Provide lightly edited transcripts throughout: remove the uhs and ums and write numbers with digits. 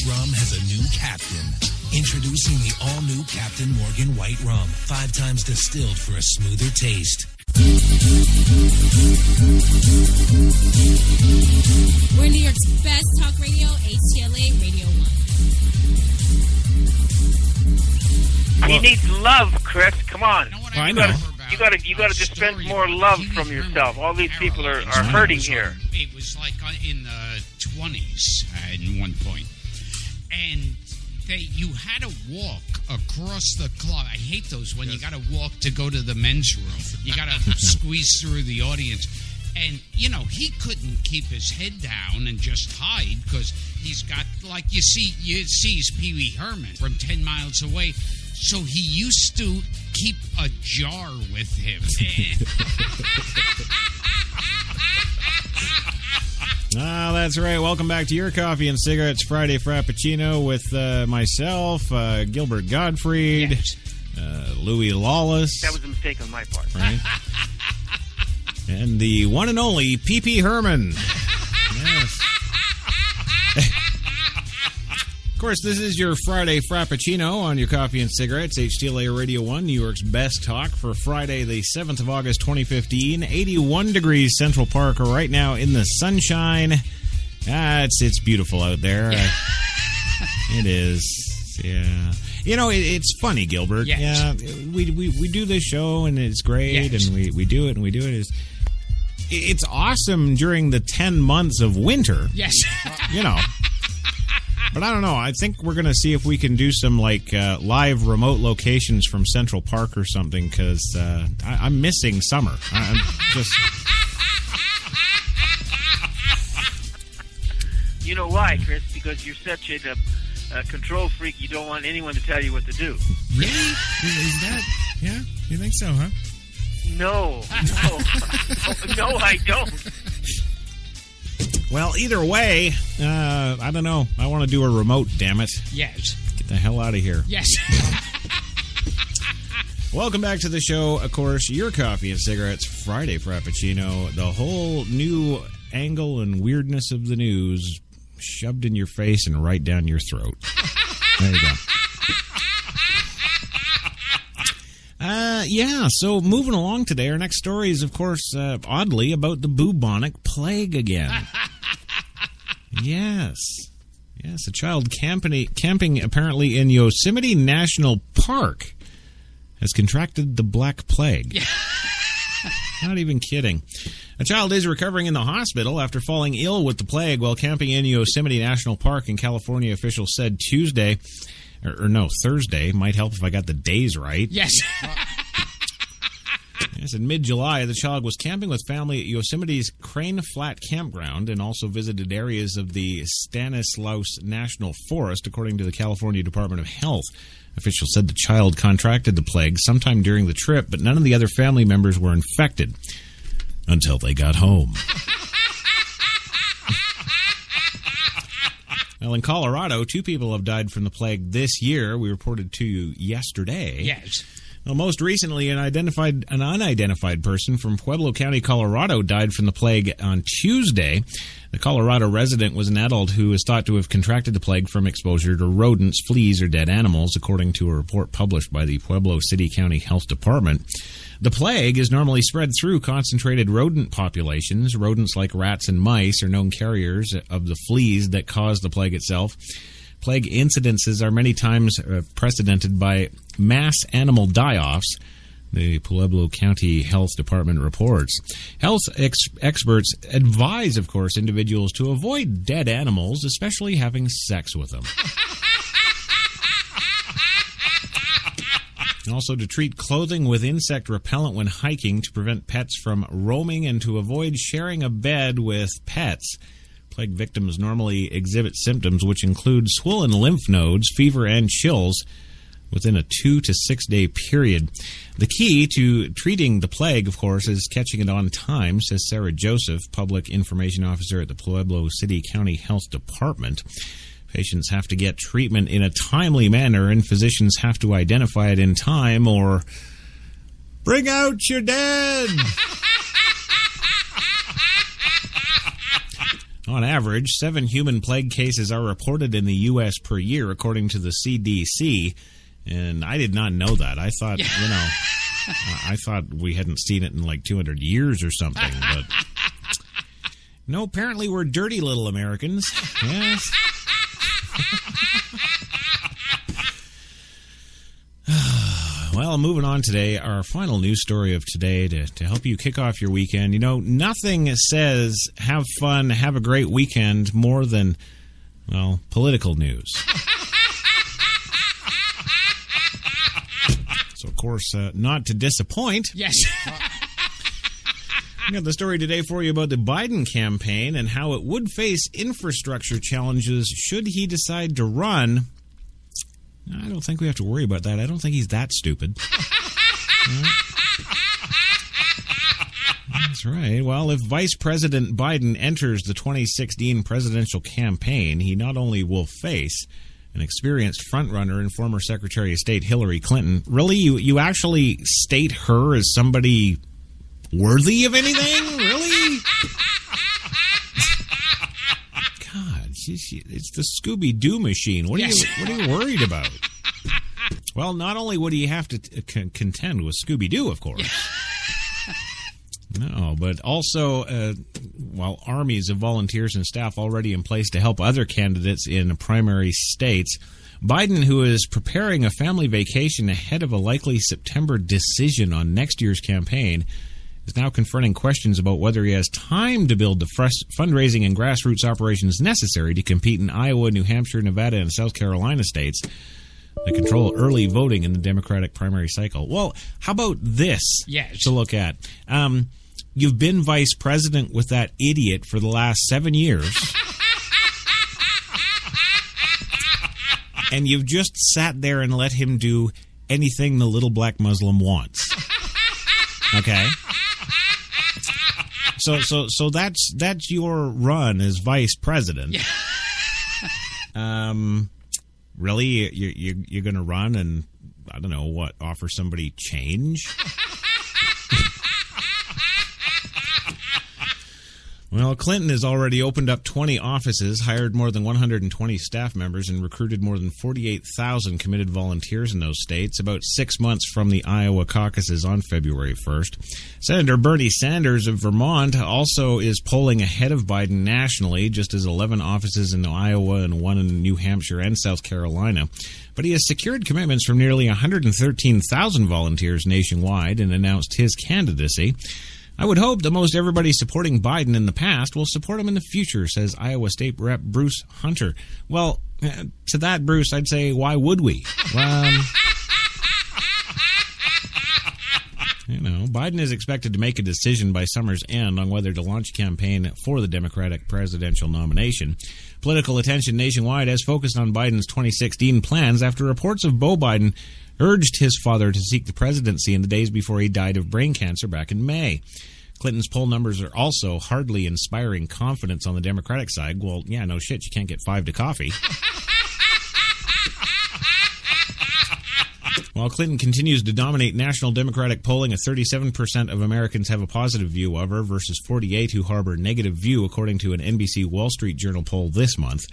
White Rum has a new captain. Introducing the all-new Captain Morgan White Rum. 5 times distilled for a smoother taste. We're New York's best talk radio, HTLA Radio 1. He needs love, Chris. Come on. I know. You gotta dispense more love from yourself. All these people are hurting here. It was like in the 20s at one point. And you had to walk across the club. I hate those when you got to walk to go to the men's room. You got to squeeze through the audience. And, he couldn't keep his head down and just hide because he's got, like you see he's Pee Wee Herman from 10 miles away. So he used to keep a jar with him. That's right. Welcome back to Your Coffee and Cigarettes Friday Frappuccino with myself, Gilbert Gottfried, Yes. Louis Lawless. That was a mistake on my part. Right. And the one and only P.P. Herman. Yes. Of course, this is your Friday Frappuccino on Your Coffee and Cigarettes, HTLA Radio 1, New York's best talk for Friday, the 7th of August, 2015. 81 degrees Central Park right now in the sunshine. It's beautiful out there. It is. Yeah. It's funny, Gilbert. Yes. Yeah, we do this show, and it's great, Yes. and we do it, and we do it. It's awesome during the 10 months of winter. Yes. But I don't know. I think we're going to see if we can do some live remote locations from Central Park or something, because I'm missing summer. I'm just... You know why, Chris? Because you're such a control freak. You don't want anyone to tell you what to do. Really? Is that? Yeah? You think so, huh? No, I don't. Well, either way, I don't know. I want to do a remote, damn it. Yes. Get the hell out of here. Yes. Welcome back to the show. Of course, Your Coffee and Cigarettes Friday Frappuccino. The whole new angle and weirdness of the news shoved in your face and right down your throat. There you go. So moving along today, our next story is, of course, oddly, about the bubonic plague again. Yes, a child camping apparently in Yosemite National Park has contracted the Black Plague. Not even kidding. A child is recovering in the hospital after falling ill with the plague while camping in Yosemite National Park in California, officials said Tuesday. Thursday. Might help if I got the days right. Yes. Yes, in mid-July, the child was camping with family at Yosemite's Crane Flat Campground and also visited areas of the Stanislaus National Forest, according to the California Department of Health. Officials said the child contracted the plague sometime during the trip, but none of the other family members were infected until they got home. Well, in Colorado, 2 people have died from the plague this year. We reported to you yesterday. Yes. Well, most recently, an unidentified person from Pueblo County, Colorado, died from the plague on Tuesday. The Colorado resident was an adult who is thought to have contracted the plague from exposure to rodents, fleas, or dead animals, according to a report published by the Pueblo City County Health Department. The plague is normally spread through concentrated rodent populations. Rodents like rats and mice are known carriers of the fleas that cause the plague itself. Plague incidences are many times precedented by mass animal die-offs, the Pueblo County Health Department reports. Health experts advise, of course, individuals to avoid dead animals, especially having sex with them. Also, to treat clothing with insect repellent when hiking to prevent pets from roaming and to avoid sharing a bed with pets. Plague victims normally exhibit symptoms which include swollen lymph nodes, fever, and chills within a 2 to 6 day period. The key to treating the plague, of course, is catching it on time, says Sarah Joseph, Public Information Officer at the Pueblo City County Health Department. Patients have to get treatment in a timely manner, and physicians have to identify it in time or bring out your dead. On average, 7 human plague cases are reported in the U.S. per year, according to the CDC. And I did not know that. I thought, I thought we hadn't seen it in like 200 years or something. But no, apparently we're dirty little Americans. Yes. Well, moving on today, our final news story of today to help you kick off your weekend. Nothing says have fun, have a great weekend more than, well, political news. So, of course, not to disappoint. Yes. I got the story today for you about the Biden campaign and how it would face infrastructure challenges should he decide to run. I don't think we have to worry about that. I don't think he's that stupid. That's right. Well, if Vice President Biden enters the 2016 presidential campaign, he not only will face an experienced frontrunner and former Secretary of State Hillary Clinton. Really? You actually state her as somebody worthy of anything? Really? It's the Scooby-Doo machine. What are you worried about? Well, not only would he have to contend with Scooby-Doo, of course. No, but also, armies of volunteers and staff already in place to help other candidates in primary states. Biden, who is preparing a family vacation ahead of a likely September decision on next year's campaign, is now confronting questions about whether he has time to build the fundraising and grassroots operations necessary to compete in Iowa, New Hampshire, Nevada, and South Carolina states that control early voting in the Democratic primary cycle. Well, how about this to look at? You've been vice president with that idiot for the last 7 years. And you've just sat there and let him do anything the little black Muslim wants. Okay? So that's your run as vice president. Really, you're going to run and I don't know what, offer somebody change? Well, Clinton has already opened up 20 offices, hired more than 120 staff members, and recruited more than 48,000 committed volunteers in those states, about 6 months from the Iowa caucuses on February 1st. Senator Bernie Sanders of Vermont also is polling ahead of Biden nationally, just as 11 offices in Iowa and 1 in New Hampshire and South Carolina. But he has secured commitments from nearly 113,000 volunteers nationwide and announced his candidacy. I would hope that most everybody supporting Biden in the past will support him in the future, says Iowa State Rep. Bruce Hunter. Well, to that, Bruce, I'd say, why would we? Biden is expected to make a decision by summer's end on whether to launch a campaign for the Democratic presidential nomination. Political attention nationwide has focused on Biden's 2016 plans after reports of Beau Biden urged his father to seek the presidency in the days before he died of brain cancer back in May. Clinton's poll numbers are also hardly inspiring confidence on the Democratic side. Well, yeah, no shit, you can't get 5 to coffee. While Clinton continues to dominate national Democratic polling, 37% of Americans have a positive view of her versus 48% who harbor a negative view, according to an NBC Wall Street Journal poll this month.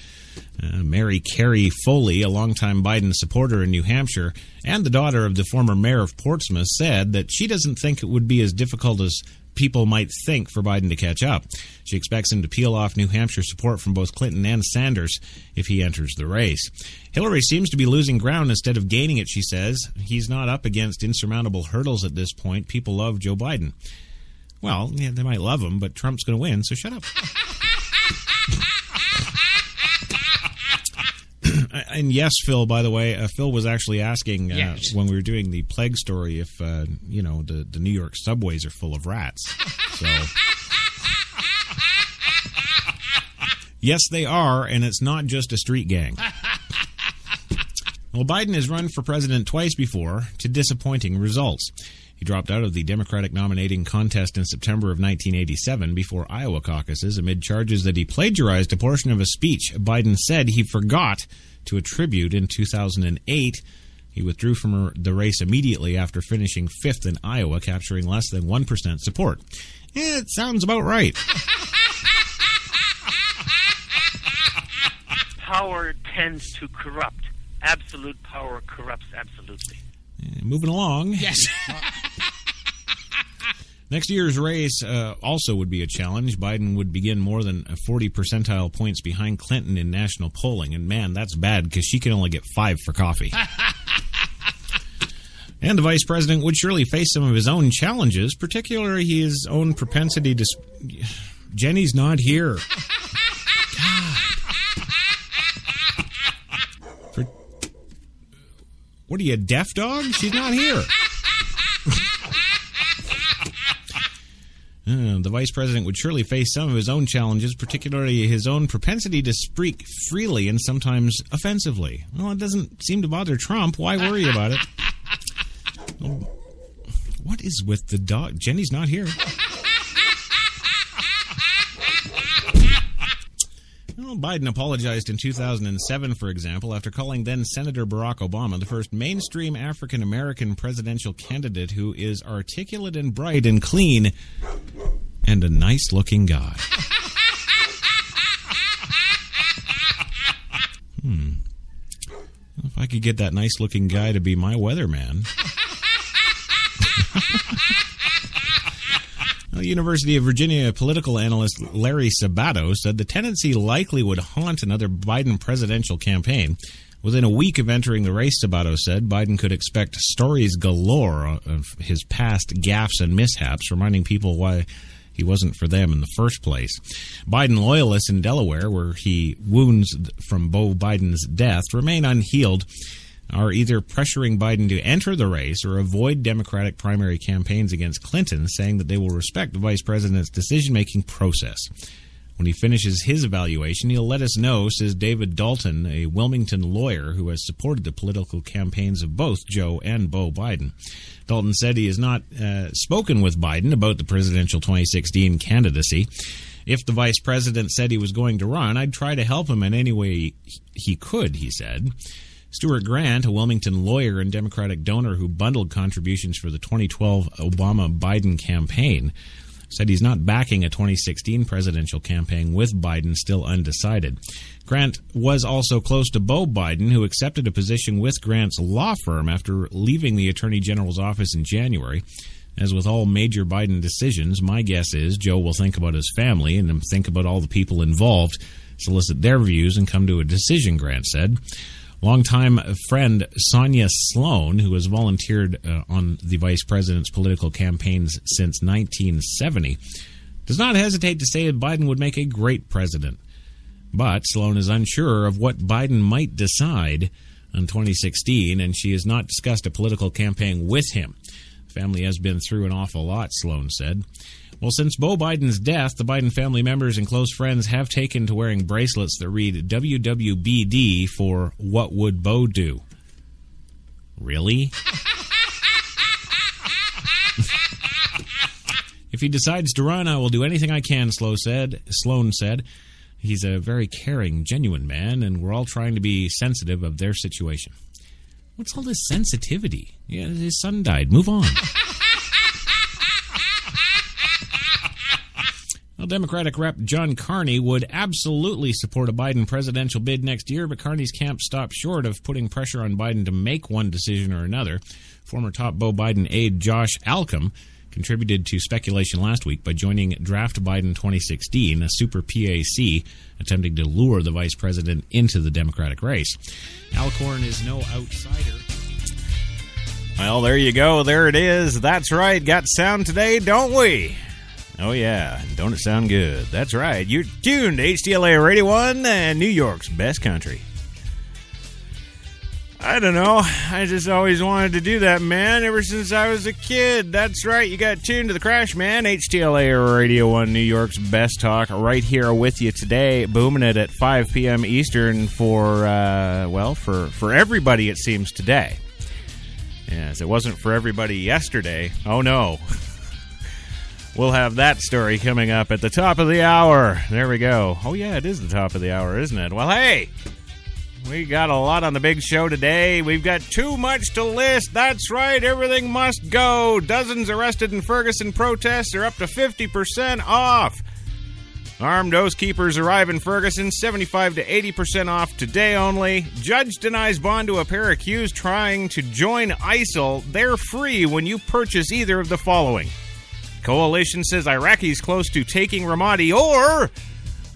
Mary Carey Foley, a longtime Biden supporter in New Hampshire and the daughter of the former mayor of Portsmouth, said that she doesn't think it would be as difficult as people might think for Biden to catch up. She expects him to peel off New Hampshire support from both Clinton and Sanders if he enters the race. Hillary seems to be losing ground instead of gaining it, she says. He's not up against insurmountable hurdles at this point. People love Joe Biden. Well, yeah, they might love him, but Trump's going to win, so shut up. And yes, Phil, by the way, Phil was actually asking when we were doing the plague story if, the New York subways are full of rats. So, yes, they are, and it's not just a street gang. Well, Biden has run for president twice before to disappointing results. He dropped out of the Democratic nominating contest in September of 1987 before Iowa caucuses amid charges that he plagiarized a portion of a speech Biden said he forgot to attribute in 2008. He withdrew from the race immediately after finishing 5th in Iowa, capturing less than 1% support. It sounds about right. power tends to corrupt. Absolute power corrupts absolutely. Moving along. Yes. Next year's race also would be a challenge. Biden would begin more than 40 percentile points behind Clinton in national polling. And man, that's bad because she can only get 5 for coffee. And the vice president would surely face some of his own challenges, particularly his own propensity to... Jenny's not here. What are you, a deaf dog? She's not here. The vice president would surely face some of his own challenges, particularly his own propensity to speak freely and sometimes offensively. Well, it doesn't seem to bother Trump. Why worry about it? What is with the dog? Jenny's not here. Well, Biden apologized in 2007, for example, after calling then-Senator Barack Obama the first mainstream African-American presidential candidate who is articulate and bright and clean and a nice-looking guy. If I could get that nice-looking guy to be my weatherman... University of Virginia political analyst Larry Sabato said the tendency likely would haunt another Biden presidential campaign. Within a week of entering the race, Sabato said, Biden could expect stories galore of his past gaffes and mishaps, reminding people why he wasn't for them in the first place. Biden loyalists in Delaware, where he wounds from Beau Biden's death, remain unhealed, are either pressuring Biden to enter the race or avoid Democratic primary campaigns against Clinton, saying that they will respect the vice president's decision-making process. When he finishes his evaluation, he'll let us know, says David Dalton, a Wilmington lawyer who has supported the political campaigns of both Joe and Beau Biden. Dalton said he has not spoken with Biden about the presidential 2016 candidacy. If the vice president said he was going to run, I'd try to help him in any way he could, he said. Stuart Grant, a Wilmington lawyer and Democratic donor who bundled contributions for the 2012 Obama-Biden campaign, said he's not backing a 2016 presidential campaign with Biden still undecided. Grant was also close to Beau Biden, who accepted a position with Grant's law firm after leaving the Attorney General's office in January. As with all major Biden decisions, my guess is Joe will think about his family and think about all the people involved, solicit their views, and come to a decision, Grant said. Longtime friend Sonia Sloan, who has volunteered on the vice president's political campaigns since 1970, does not hesitate to say that Biden would make a great president. But Sloan is unsure of what Biden might decide in 2016, and she has not discussed a political campaign with him. The family has been through an awful lot, Sloan said. Well, since Beau Biden's death, the Biden family members and close friends have taken to wearing bracelets that read WWBD for What Would Beau Do? Really? If he decides to run, I will do anything I can, Sloan said. He's a very caring, genuine man, and we're all trying to be sensitive of their situation. What's all this sensitivity? Yeah, his son died. Move on. Well, Democratic Rep. John Carney would absolutely support a Biden presidential bid next year, but Carney's camp stopped short of putting pressure on Biden to make one decision or another. Former top Beau Biden aide Josh Alcom contributed to speculation last week by joining Draft Biden 2016, a super PAC attempting to lure the vice president into the Democratic race. Alcorn is no outsider. Well, there you go. There it is. That's right. Got sound today, don't we? Oh, yeah. Don't it sound good? That's right. You're tuned to HTLA Radio 1 and New York's best country. I don't know. I just always wanted to do that, man, ever since I was a kid. That's right. You got tuned to the Crash, man. HTLA Radio 1, New York's best talk, right here with you today, booming it at 5 p.m. Eastern for everybody, it seems, today. Yes, it wasn't for everybody yesterday. Oh, no. We'll have that story coming up at the top of the hour. There we go. Oh, yeah, it is the top of the hour, isn't it? Well, hey, we got a lot on the big show today. We've got too much to list. That's right, everything must go. Dozens arrested in Ferguson protests are up to 50% off. Armed Oath Keepers arrive in Ferguson, 75 to 80% off today only. Judge denies bond to a pair accused trying to join ISIL. They're free when you purchase either of the following. Coalition says Iraqis close to taking Ramadi, or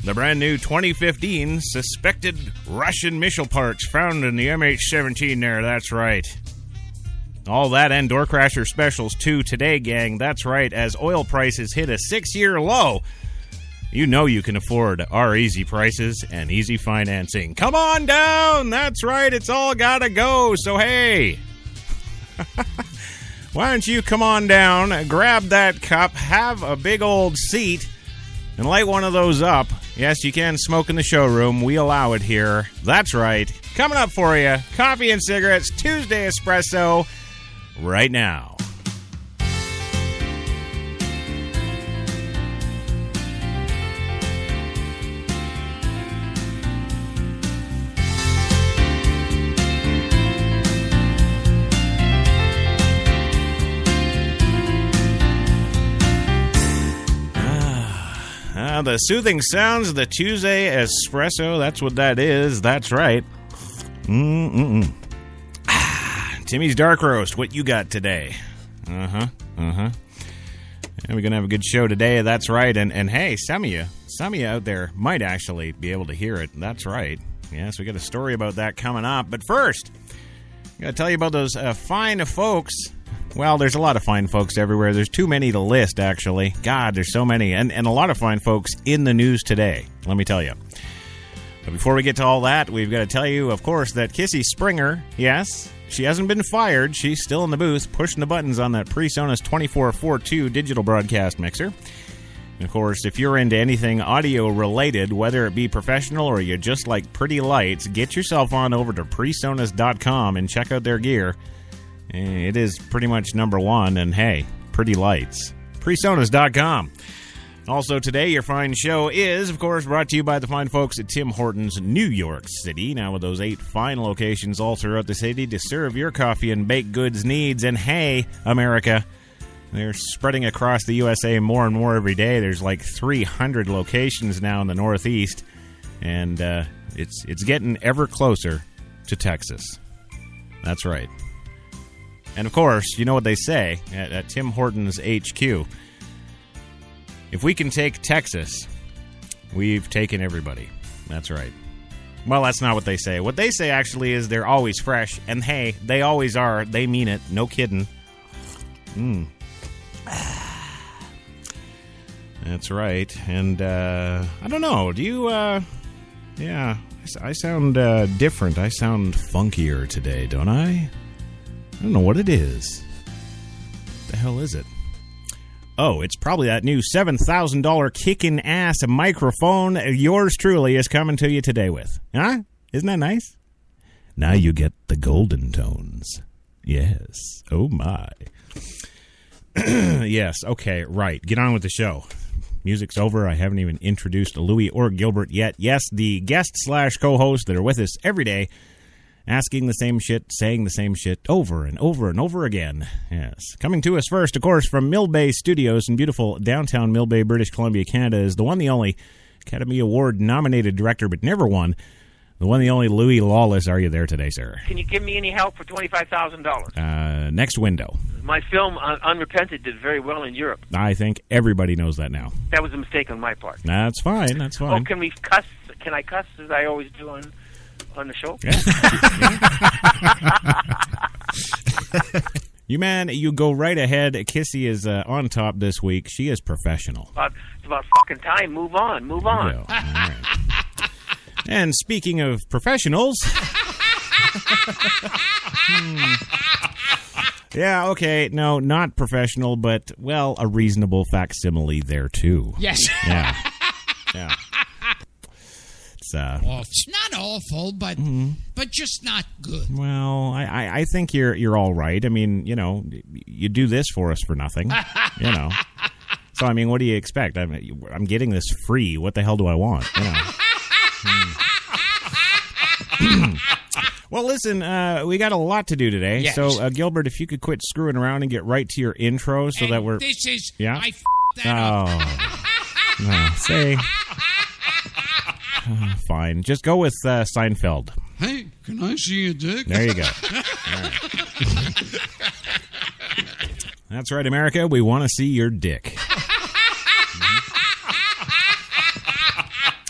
the brand new 2015 suspected Russian missile parts found in the MH17 there. That's right. All that and Door Crasher specials too today, gang. That's right. As oil prices hit a 6-year low, you know you can afford our easy prices and easy financing. Come on down. That's right. It's all gotta go. So, hey, why don't you come on down, grab that cup, have a big old seat, and light one of those up. Yes, you can smoke in the showroom. We allow it here. That's right. Coming up for you, coffee and cigarettes, Tuesday Espresso, right now. The soothing sounds of the Tuesday Espresso. That's what that is. That's right. Timmy's Dark Roast. What you got today? And we're going to have a good show today. That's right. And hey, some of you out there might actually be able to hear it. That's right. Yes, we got a story about that coming up. But first, I got to tell you about those fine folks. Well, there's a lot of fine folks everywhere. There's too many to list, actually. God, there's so many. And a lot of fine folks in the news today, let me tell you. But before we get to all that, we've got to tell you, of course, that Kissy Springer, yes, she hasn't been fired. She's still in the booth, pushing the buttons on that PreSonus 2442 digital broadcast mixer. And, of course, if you're into anything audio-related, whether it be professional or you just like pretty lights, get yourself on over to PreSonus.com and check out their gear. It is pretty much number one, and hey, pretty lights. PreSonus.com. Also today, your fine show is, of course, brought to you by the fine folks at Tim Hortons, New York City. Now with those 8 fine locations all throughout the city to serve your coffee and baked goods needs. And hey, America, they're spreading across the USA more and more every day. There's like 300 locations now in the Northeast, and it's getting ever closer to Texas. That's right. And, of course, you know what they say at Tim Hortons HQ. If we can take Texas, we've taken everybody. That's right. Well, that's not what they say. What they say, actually, is they're always fresh. And, hey, they always are. They mean it. No kidding. That's right. And, I don't know. Do you, yeah, I sound different. I sound funkier today, don't I? I don't know what it is. What the hell is it? Oh, it's probably that new $7,000 kicking ass microphone yours truly is coming to you today with. Huh? Isn't that nice? Now you get the golden tones. Yes. Oh, my. Yes. Okay, right. Get on with the show. Music's over. I haven't even introduced Louie or Gilbert yet. Yes, the guest/co-hosts that are with us every day, asking the same shit, saying the same shit over and over and over again. Yes. Coming to us first, of course, from Mill Bay Studios in beautiful downtown Mill Bay, British Columbia, Canada, is the one, the only Academy Award-nominated director, but never won, the one, the only Louie Lawless. Are you there today, sir? Can you give me any help for $25,000? Next window. My film, Unrepented, did very well in Europe. I think everybody knows that now. That was a mistake on my part. That's fine. That's fine. Oh, can we cuss? Can I cuss as I always do on the show? Yeah. You go right ahead. Kissy is on top this week. She is professional. It's about fucking time. Move on. Move on. All right. And speaking of professionals... Yeah, okay. No, not professional, but, well, a reasonable facsimile there, too. Yes. Yeah. Yeah. It's not awful, but just not good. Well, I think you're all right. I mean, you know, you do this for us for nothing, you know. So, I mean, what do you expect? I'm getting this free. What the hell do I want? You know. Well, listen, we got a lot to do today. Yes. So, Gilbert, if you could quit screwing around and get right to your intro so that we're... This is... Yeah? I that up. No, say... Fine. Just go with Seinfeld. Hey, can I see your dick? There you go. All right. That's right, America. We want to see your dick.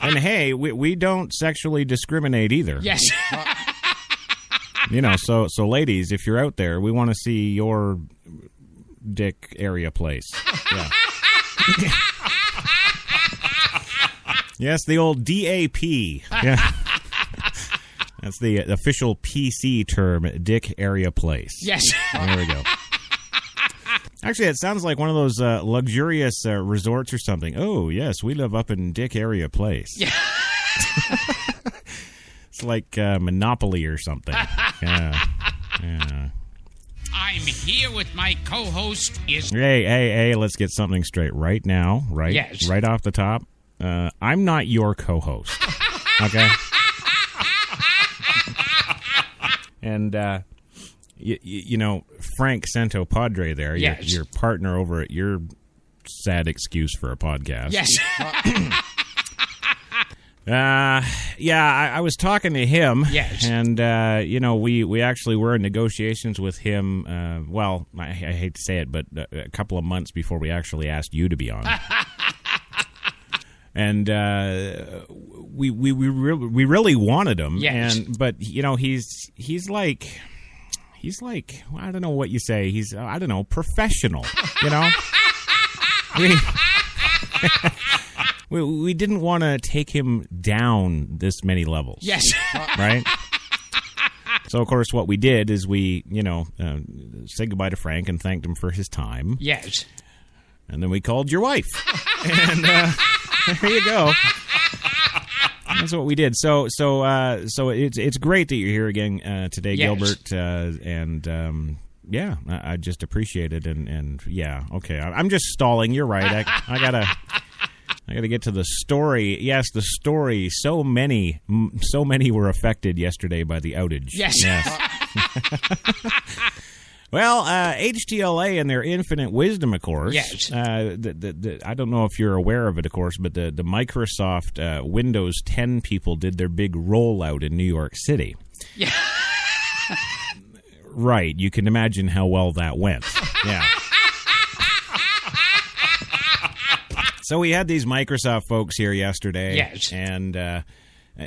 And hey, we don't sexually discriminate either. Yes. You know, so ladies, if you're out there, we want to see your dick area place. Yeah. Yes, the old DAP. Yeah. That's the official PC term, dick area place. Yes. There we go. Actually, it sounds like one of those luxurious resorts or something. Oh, yes, we live up in Dick Area Place. Yeah. It's like Monopoly or something. Yeah. I'm here with my co-host. Hey, let's get something straight right now. Right? Yes. Right off the top. I'm not your co-host. Okay? And, you know, Frank Santo Padre there, yes. your partner over at your sad excuse for a podcast. Yes. I was talking to him. Yes. And, you know, we actually were in negotiations with him, well, I hate to say it, but a couple of months before we actually asked you to be on. And we really wanted him. Yes. But, you know, he's like, I don't know what you say. He's, I don't know, professional, you know? We didn't want to take him down this many levels. Yes. Right? So, of course, what we did is we, you know, said goodbye to Frank and thanked him for his time. Yes. And then we called your wife. And there you go. That's what we did. So it's great that you're here again today, yes. Gilbert. Yeah, I just appreciate it. And yeah, okay. I'm just stalling. You're right. I gotta get to the story. Yes, the story. So many were affected yesterday by the outage. Yes. Well, HTLA and their infinite wisdom, of course. Yes. I don't know if you're aware of it, of course, but the Microsoft Windows 10 people did their big rollout in New York City. Yeah. Right. You can imagine how well that went. Yeah. So we had these Microsoft folks here yesterday. Yes. And,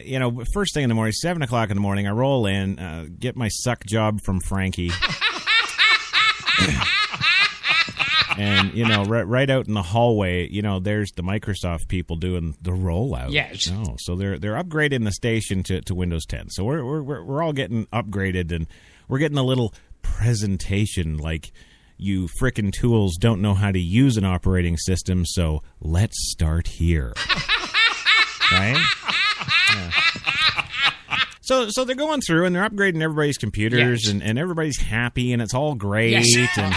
you know, first thing in the morning, 7 o'clock in the morning, I roll in, get my suck job from Frankie. And, you know, right out in the hallway, you know, there's the Microsoft people doing the rollout. Yes. Oh, so they're upgrading the station to Windows 10. So we're all getting upgraded, and we're getting a little presentation like, you frickin' tools don't know how to use an operating system, so let's start here. Right? Yeah. So they're going through, and they're upgrading everybody's computers, yes. and everybody's happy, and it's all great. Yes. And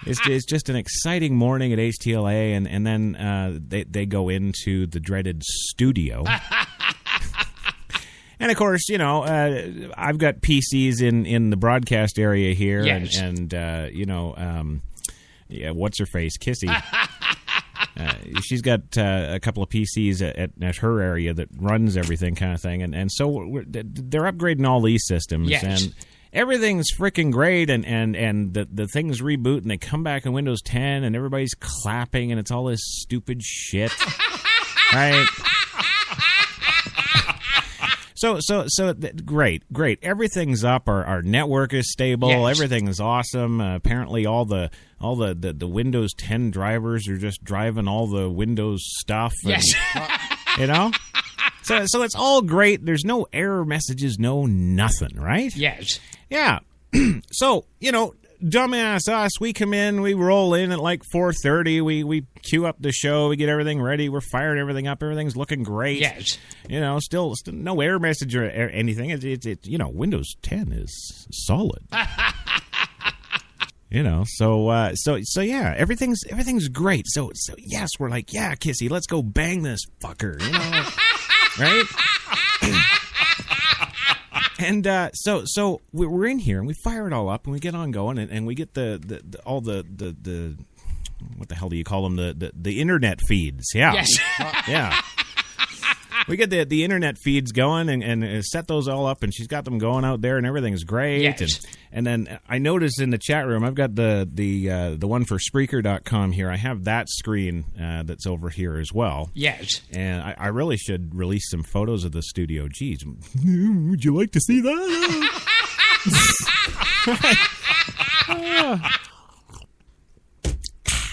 it's just an exciting morning at HTLA, and then they go into the dreaded studio. And, of course, you know, I've got PCs in the broadcast area here, yes. and you know, yeah, what's-her-face, Kissy. She's got a couple of PCs at her area that runs everything kind of thing. And so they're upgrading all these systems. Yes. And everything's freaking great. And the things reboot and they come back in Windows 10 and everybody's clapping and it's all this stupid shit. Right? So great. Everything's up. Our network is stable. Yes. Everything is awesome. Apparently, all the Windows 10 drivers are just driving all the Windows stuff. And, yes. You know. So it's all great. There's no error messages, no nothing. Right? Yes. Yeah. So you know, dumbass us. We come in. We roll in at like 4:30. We queue up the show. We get everything ready. We're firing everything up. Everything's looking great. Yes. You know, still no error message or anything. It's you know, Windows 10 is solid. You know, so yeah, everything's great. So yes, we're like, yeah, Kissy, let's go bang this fucker. You know, right? And so we're in here and we fire it all up and we get on going and we get all the what the hell do you call them, the internet feeds? Yeah. Yes. Yeah. we get the internet feeds going and set those all up, and she's got them going out there, and everything's great. Yes. And then I noticed in the chat room, I've got the one for Spreaker.com here. I have that screen that's over here as well. Yes. And I really should release some photos of the studio. Geez, would you like to see that?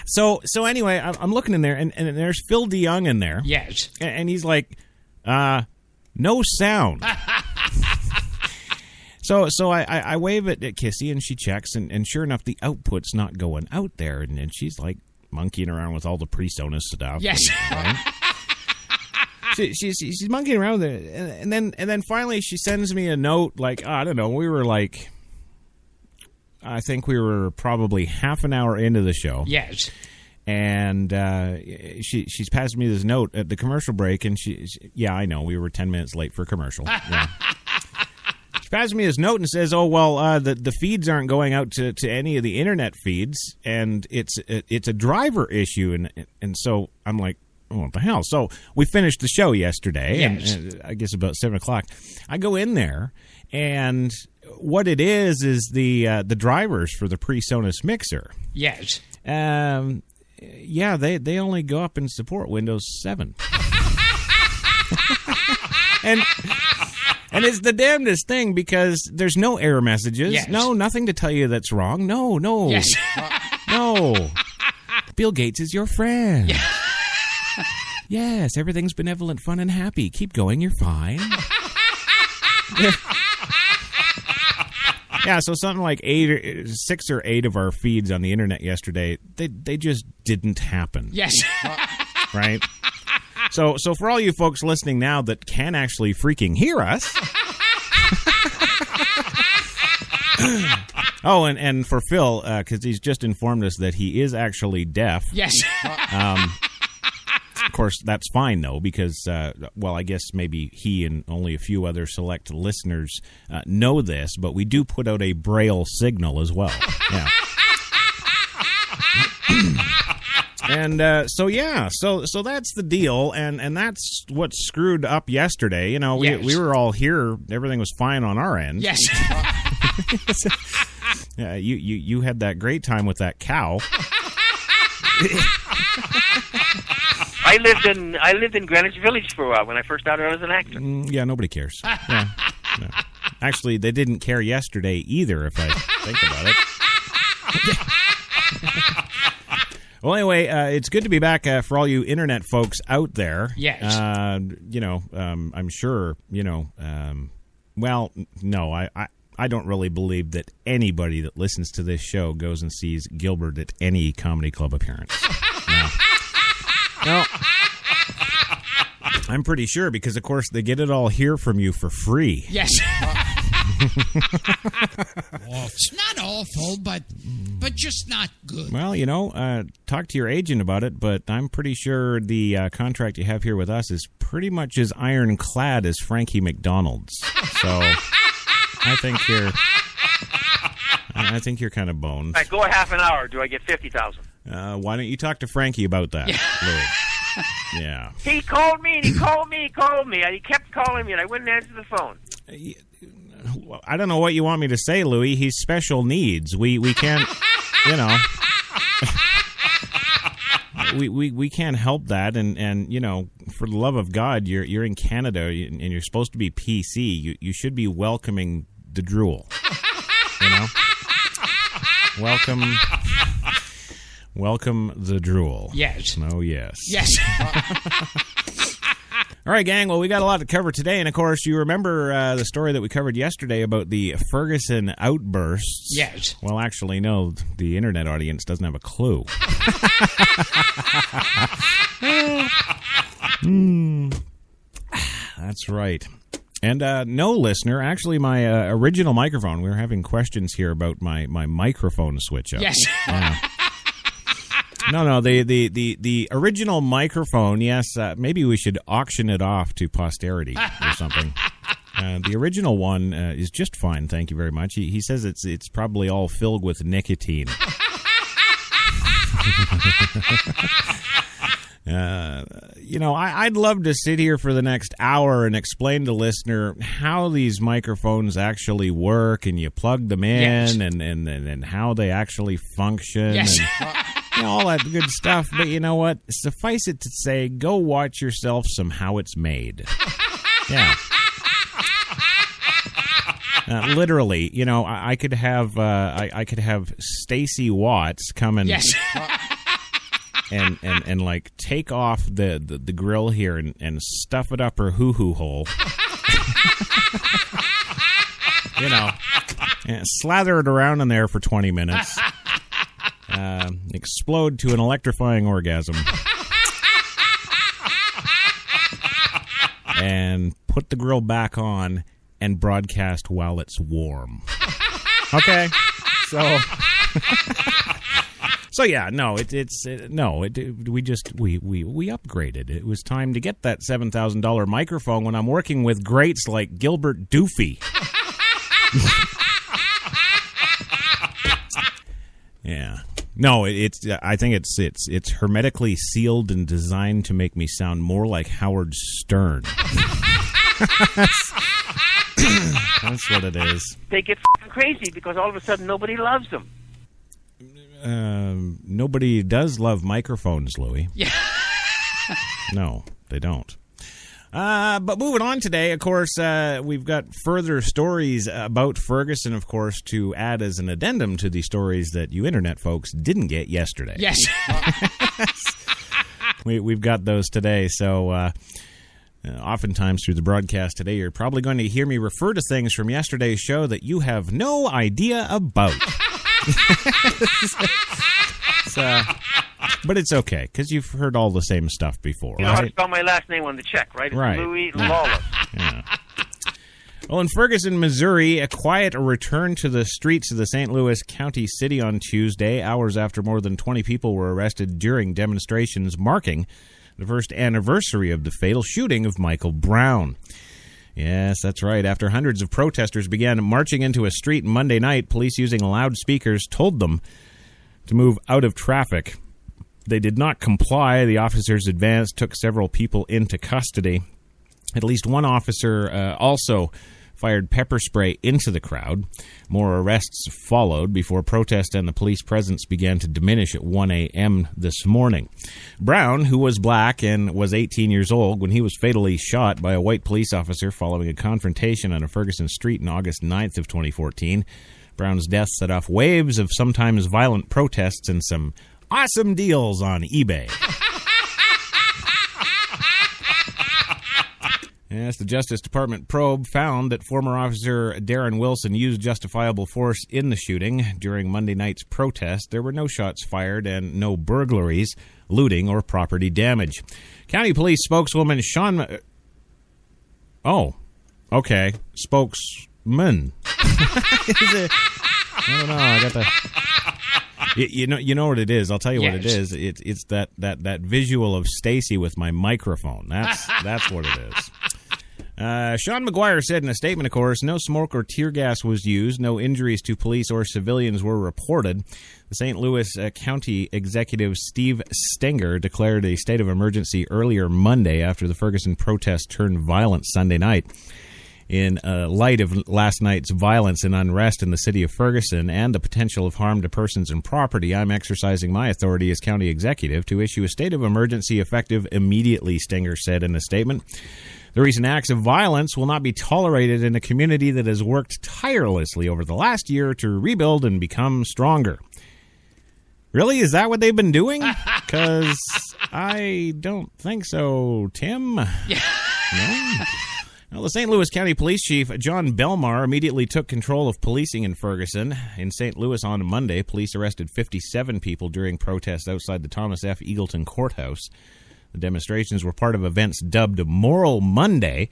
So anyway, I'm looking in there, and there's Phil DeYoung in there. Yes. And he's like, no sound. So I wave at Kissy, and she checks, and sure enough, the output's not going out there. And she's like monkeying around with all the PreSonus stuff. Yes. Right? She's monkeying around with it, and then finally she sends me a note like, I don't know, I think we were probably half an hour into the show. Yes. And she's passed me this note at the commercial break, and yeah, I know, we were 10 minutes late for commercial. Yeah. She passes me this note and says, oh, well, the feeds aren't going out to any of the internet feeds, and it's a driver issue. And so I'm like, oh, what the hell? So we finished the show yesterday, yes. and I guess about 7 o'clock. I go in there, and what it is the drivers for the PreSonus mixer. Yes. Yeah, they only go up and support Windows 7. And it's the damnedest thing because there's no error messages. Yes. No, nothing to tell you that's wrong. No. Yes. No. Bill Gates is your friend. Yes, everything's benevolent, fun, and happy. Keep going, you're fine. Yeah, so something like 6 or 8 of our feeds on the internet yesterday, they just didn't happen. Yes. Right? So for all you folks listening now that can actually freaking hear us. Oh, and for Phil, because he's just informed us that he is actually deaf. Yes. Of course, that's fine, though, because, well, I guess maybe he and only a few other select listeners know this, but we do put out a Braille signal as well. Yeah. And so that's the deal, and that's what screwed up yesterday. You know, we were all here; everything was fine on our end. Yes. Yeah, you had that great time with that cow. I lived in Greenwich Village for a while when I first started out as an actor. Yeah, nobody cares. Yeah, no. Actually, they didn't care yesterday either, if I think about it. Well, anyway, it's good to be back for all you internet folks out there. Yes. I'm sure, well, no, I don't really believe that anybody that listens to this show goes and sees Gilbert at any comedy club appearance. No. I'm pretty sure because, of course, they get it all here from you for free. Yes. Well, it's not awful, but just not good. Well, talk to your agent about it, but I'm pretty sure the contract you have here with us is pretty much as ironclad as Frankie McDonald's. So I think you're kind of boned. All right, go a half an hour. Do I get $50,000? Why don't you talk to Frankie about that, Louis? Yeah. He called me, and he called me, and he kept calling me, and I wouldn't answer the phone. I don't know what you want me to say, Louis. He's special needs. We can't, we can't help that. And for the love of God, you're in Canada, and you're supposed to be PC. You should be welcoming the drool. Welcome the drool. Yes. Oh, yes. Yes. All right, gang. Well, we got a lot to cover today. And, of course, you remember the story that we covered yesterday about the Ferguson outbursts. Yes. Well, actually, no. The Internet audience doesn't have a clue. That's right. And no, listener, actually my original microphone, we were having questions here about my microphone switch up. Yes. Yeah. No, the original microphone, yes, maybe we should auction it off to posterity or something. The original one is just fine, thank you very much. He says it's probably all filled with nicotine. I'd love to sit here for the next hour and explain to the listener how these microphones actually work, and you plug them in, and how they actually function, and all that good stuff. But you know what? Suffice it to say, go watch yourself some How It's Made. Yeah. Literally, I could have Stacey Watts come and and like take off the grill here and stuff it up her hoo-hoo hole. And slather it around in there for 20 minutes. Explode to an electrifying orgasm. And put the grill back on and broadcast while it's warm. Okay? So yeah, no, we upgraded. It was time to get that $7,000 microphone when I'm working with greats like Gilbert Doofy. Yeah. No, I think it's hermetically sealed and designed to make me sound more like Howard Stern. That's what it is. They get crazy because all of a sudden nobody loves them. Nobody does love microphones, Louis. Yeah. No, they don't. But moving on today, of course, we've got further stories about Ferguson, of course, to add as an addendum to the stories that you internet folks didn't get yesterday. Yes. We've got those today, so oftentimes through the broadcast today, you're probably going to hear me refer to things from yesterday's show that you have no idea about. But it's okay, because you've heard all the same stuff before. You know how to spell my last name on the check, right? It's right. Louis Lawless. Yeah. Well, in Ferguson, Missouri, a quiet return to the streets of the St. Louis County City on Tuesday, hours after more than 20 people were arrested during demonstrations marking the first anniversary of the fatal shooting of Michael Brown. Yes, that's right. After hundreds of protesters began marching into a street Monday night, police using loudspeakers told them to move out of traffic. They did not comply. The officers advanced, took several people into custody. At least one officer also fired pepper spray into the crowd. More arrests followed before protest and the police presence began to diminish at 1 a.m. this morning. Brown, who was black and was 18 years old when he was fatally shot by a white police officer following a confrontation on a Ferguson street on August 9th of 2014. Brown's death set off waves of sometimes violent protests and some awesome deals on eBay. Yes, the Justice Department probe found that former officer Darren Wilson used justifiable force in the shooting. During Monday night's protest, there were no shots fired and no burglaries, looting, or property damage. County Police spokeswoman Sean... Oh, okay. Spokesman. I don't know. I got the... You know what it is. I'll tell you what it is. It's that visual of Stacy with my microphone. That's what it is. Sean McGuire said in a statement, of course, no smoke or tear gas was used. No injuries to police or civilians were reported. The St. Louis County Executive Steve Stenger declared a state of emergency earlier Monday after the Ferguson protest turned violent Sunday night. In light of last night's violence and unrest in the city of Ferguson and the potential of harm to persons and property, I'm exercising my authority as county executive to issue a state of emergency effective immediately, Stenger said in a statement. The recent acts of violence will not be tolerated in a community that has worked tirelessly over the last year to rebuild and become stronger. Really? Is that what they've been doing? Because I don't think so, Tim. Yeah. No? Well, the St. Louis County Police Chief, John Belmar, immediately took control of policing in Ferguson. In St. Louis on Monday, police arrested 57 people during protests outside the Thomas F. Eagleton Courthouse. The demonstrations were part of events dubbed Moral Monday.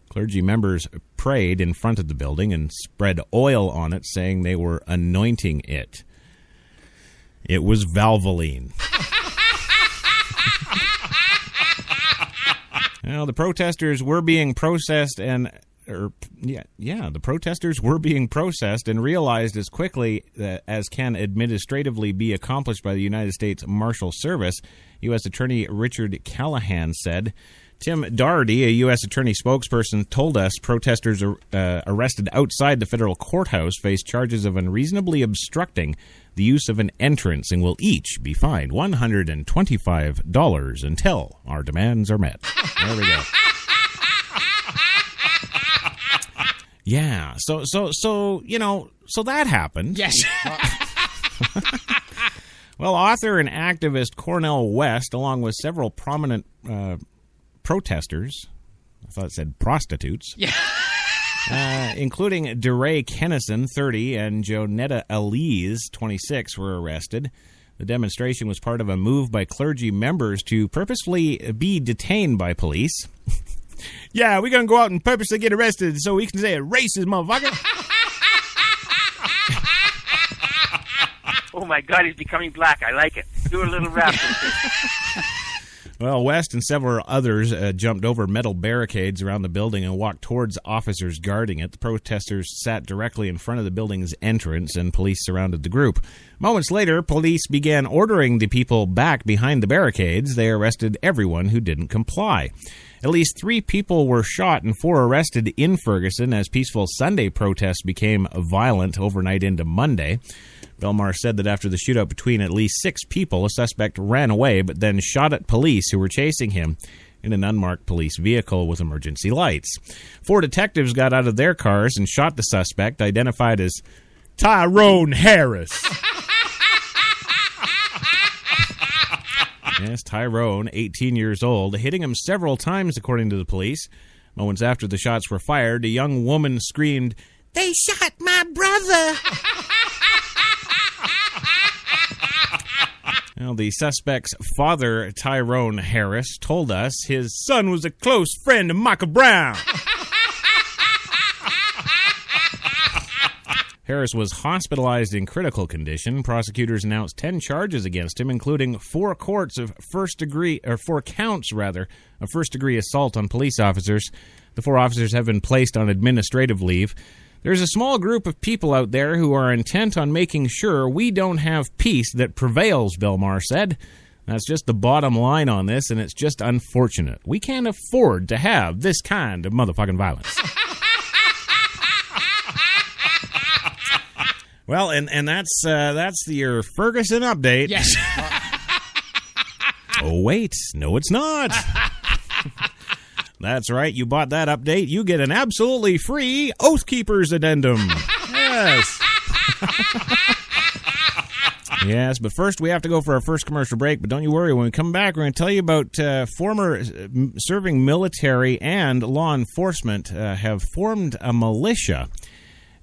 Clergy members prayed in front of the building and spread oil on it, saying they were anointing it. It was Valvoline. Well, the protesters were being processed and the protesters were being processed and realized as quickly as can administratively be accomplished by the United States Marshal Service. U.S. Attorney Richard Callahan said. Tim Doherty, a U.S. Attorney spokesperson, told us protesters arrested outside the federal courthouse face charges of unreasonably obstructing the use of an entrance and will each be fined $125 until our demands are met. There we go. Yeah, so that happened. Yes. Well, author and activist Cornel West, along with several prominent protesters, I thought it said prostitutes, Yeah. Including DeRay Kennison, 30, and Jonetta Elise, 26, were arrested. The demonstration was part of a move by clergy members to purposefully be detained by police. Yeah, we're going to go out and purposely get arrested so we can say it racist, motherfucker. Oh, my God, he's becoming black. I like it. Do a little rap. Well, West and several others jumped over metal barricades around the building and walked towards officers guarding it. The protesters sat directly in front of the building's entrance, and police surrounded the group. Moments later, police began ordering the people back behind the barricades. They arrested everyone who didn't comply. At least 3 people were shot and 4 arrested in Ferguson as peaceful Sunday protests became violent overnight into Monday. Belmar said that after the shootout between at least 6 people, a suspect ran away but then shot at police who were chasing him in an unmarked police vehicle with emergency lights. 4 detectives got out of their cars and shot the suspect, identified as Tyrone Harris. Yes, Tyrone, 18 years old, hitting him several times, according to the police. Moments after the shots were fired, a young woman screamed, "They shot my brother!" Well, the suspect's father, Tyrone Harris, told us his son was a close friend of Michael Brown. Harris was hospitalized in critical condition. Prosecutors announced 10 charges against him, including 4 counts of first-degree assault on police officers. The 4 officers have been placed on administrative leave. There's a small group of people out there who are intent on making sure we don't have peace that prevails, Belmar said. That's just the bottom line on this, and it's just unfortunate. We can't afford to have this kind of motherfucking violence. Well, and that's your Ferguson update. Yes. Oh, wait. No, it's not. That's right. You bought that update. You get an absolutely free Oath Keepers addendum. Yes. Yes, but first we have to go for our first commercial break. But don't you worry. When we come back, we're going to tell you about former serving military and law enforcement have formed a militia.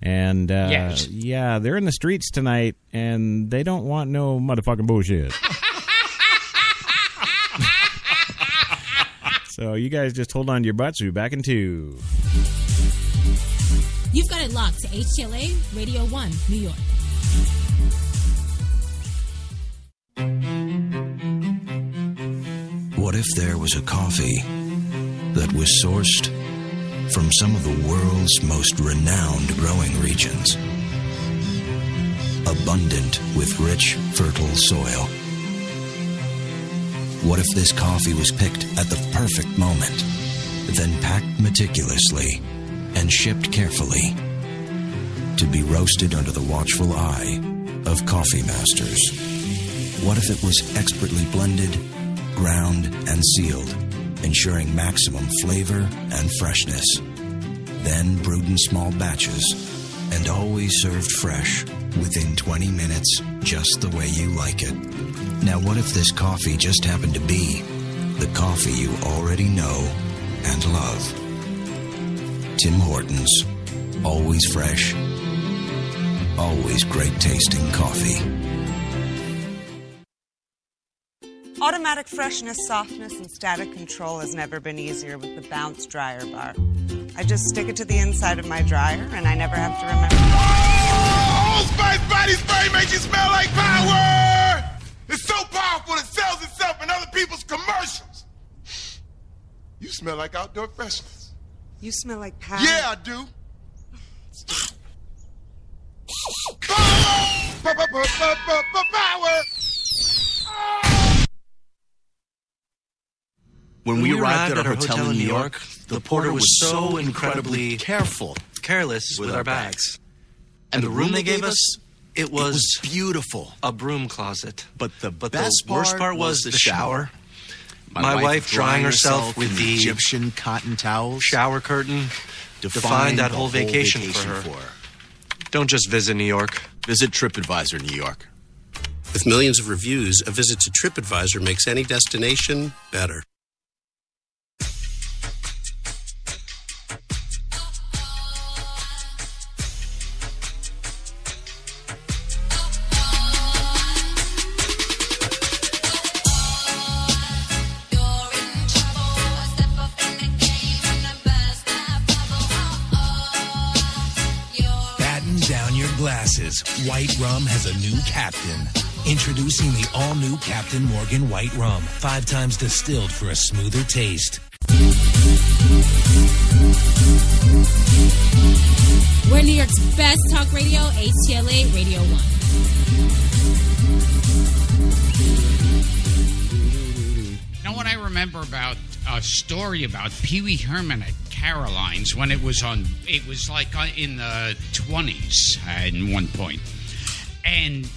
And, yes. Yeah, they're in the streets tonight, and they don't want no motherfucking bullshit. So you guys just hold on to your butts. We'll be back in 2. You've got it locked to HTLA Radio 1, New York. What if there was a coffee that was sourced from some of the world's most renowned growing regions, abundant with rich, fertile soil? What if this coffee was picked at the perfect moment, then packed meticulously and shipped carefully to be roasted under the watchful eye of coffee masters? What if it was expertly blended, ground, and sealed, ensuring maximum flavor and freshness, then brewed in small batches and always served fresh within 20 minutes, just the way you like it? Now, what if this coffee just happened to be the coffee you already know and love? Tim Hortons. Always fresh, always great tasting coffee. Automatic freshness, softness, and static control has never been easier with the Bounce Dryer Bar. I just stick it to the inside of my dryer, and I never have to remember. Old Spice Body Spray makes you smell like power! It's so powerful it sells itself in other people's commercials. You smell like outdoor freshness. You smell like Pat. Yeah, I do. Power! Power! When we arrived at our hotel in New York, the porter was so incredibly careless with our bags. And the room they gave us, it was beautiful. A broom closet. But the worst part was the shower. My wife drying herself with the Egyptian cotton towels. Shower curtain defined that whole vacation for her. Don't just visit New York. Visit TripAdvisor New York. With millions of reviews, a visit to TripAdvisor makes any destination better. Glasses. White Rum has a new captain. Introducing the all-new Captain Morgan White Rum. 5 times distilled for a smoother taste. We're New York's best talk radio, HTLA Radio 1. You know what I remember about a story about Pee Wee Herman at Caroline's when it was like in the 20s at one point, and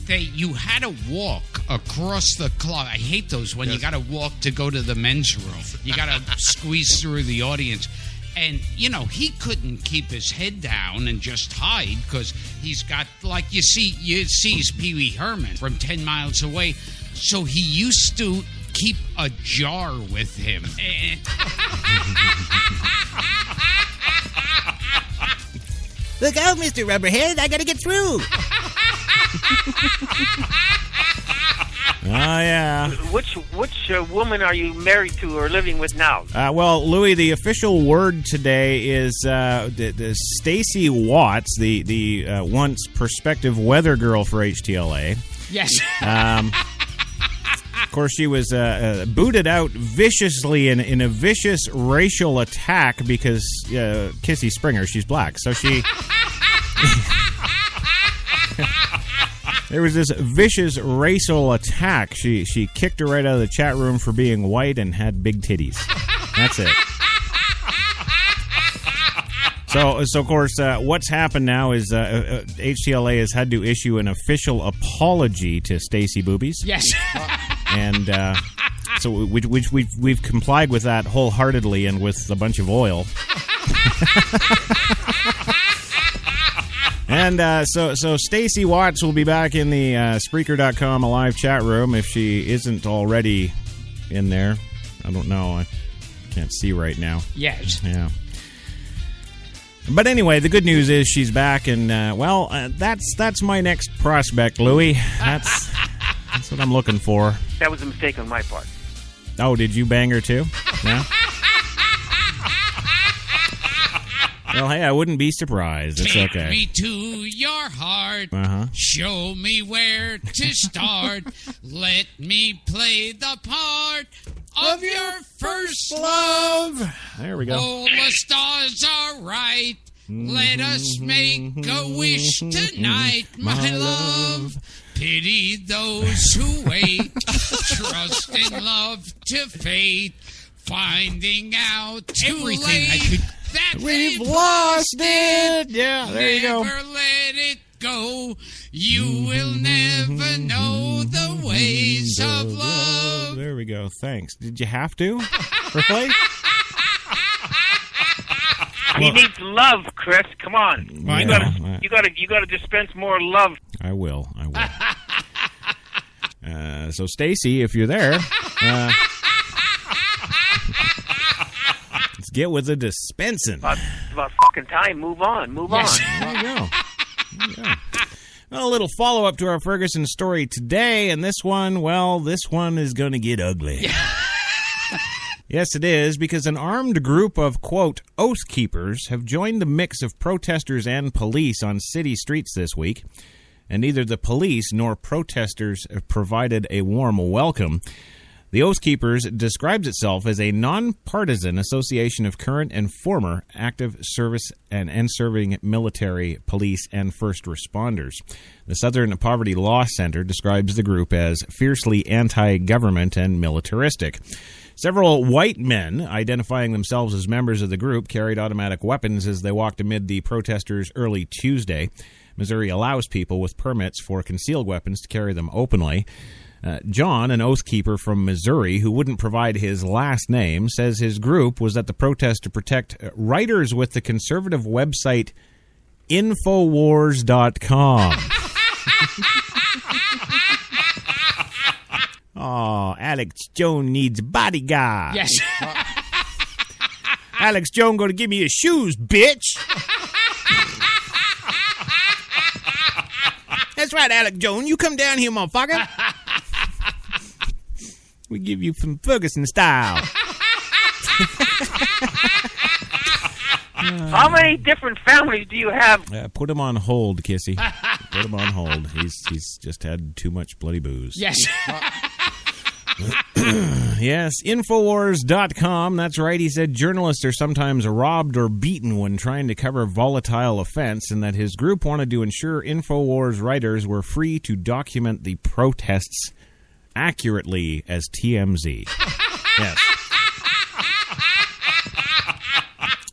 you had to walk across the club. I hate those when you got to walk to go to the men's room. You got to squeeze through the audience, and he couldn't keep his head down and just hide because he's got, like, you see he's Pee Wee Herman from 10 miles away, so he used to keep a jar with him. Look out, Mr. Rubberhead. I got to get through. Oh, yeah. Which woman are you married to or living with now? Well, Louis, the official word today is the Stacy Watts, the once prospective weather girl for HTLA. Yes. Of course, she was booted out viciously in a vicious racial attack because Kissy Springer, she's black. So she... There was this vicious racial attack. She kicked her right out of the chat room for being white and had big titties. That's it. So of course, what's happened now is HTLA has had to issue an official apology to Stacy Boobies. Yes. And so we've complied with that wholeheartedly and with a bunch of oil. And so Stacy Watts will be back in the Spreaker.com live chat room if she isn't already in there. I don't know. I can't see right now. Yes. Yeah. But anyway, the good news is she's back, and that's my next prospect, Louis. That's what I'm looking for. That was a mistake on my part. Oh, did you bang her too? Yeah. Well, hey, I wouldn't be surprised. It's Take okay. me to your heart. Show me where to start. Let me play the part of your first love. There we go. All the stars are right. Let us make a wish tonight, my love. Pity those who wait. Trust in love to fate. Finding out too late that we've lost it. Yeah, there you go. Never let it go. You will never know the ways of love. There we go. Thanks. Did you have to? Really? He needs love, Chris. Come on. Well, you gotta dispense more love. I will. So Stacy, if you're there, let's get with the dispensing. It's about fucking time. Move on. There you go. Well, a little follow-up to our Ferguson story today, and this one is going to get ugly. Yes, it is, because an armed group of, quote, oath keepers have joined the mix of protesters and police on city streets this week, and neither the police nor protesters have provided a warm welcome. The Oath Keepers describes itself as a nonpartisan association of current and former active service and serving military, police, and first responders. The Southern Poverty Law Center describes the group as fiercely anti-government and militaristic. Several white men, identifying themselves as members of the group, carried automatic weapons as they walked amid the protesters early Tuesday. Missouri allows people with permits for concealed weapons to carry them openly. John, an Oath Keeper from Missouri who wouldn't provide his last name, says his group was at the protest to protect writers with the conservative website Infowars.com. Oh, Alex Jones needs a bodyguard. Yes. Alex Jones going to give me his shoes, bitch. That's right, Alex Jones. You come down here, motherfucker. We give you some Ferguson style. How many different families do you have? Put him on hold, Kissy. Put him on hold. He's just had too much bloody booze. Yes. Yes, Infowars.com. That's right. He said journalists are sometimes robbed or beaten when trying to cover volatile offense, and that his group wanted to ensure Infowars writers were free to document the protests accurately as TMZ. Yes.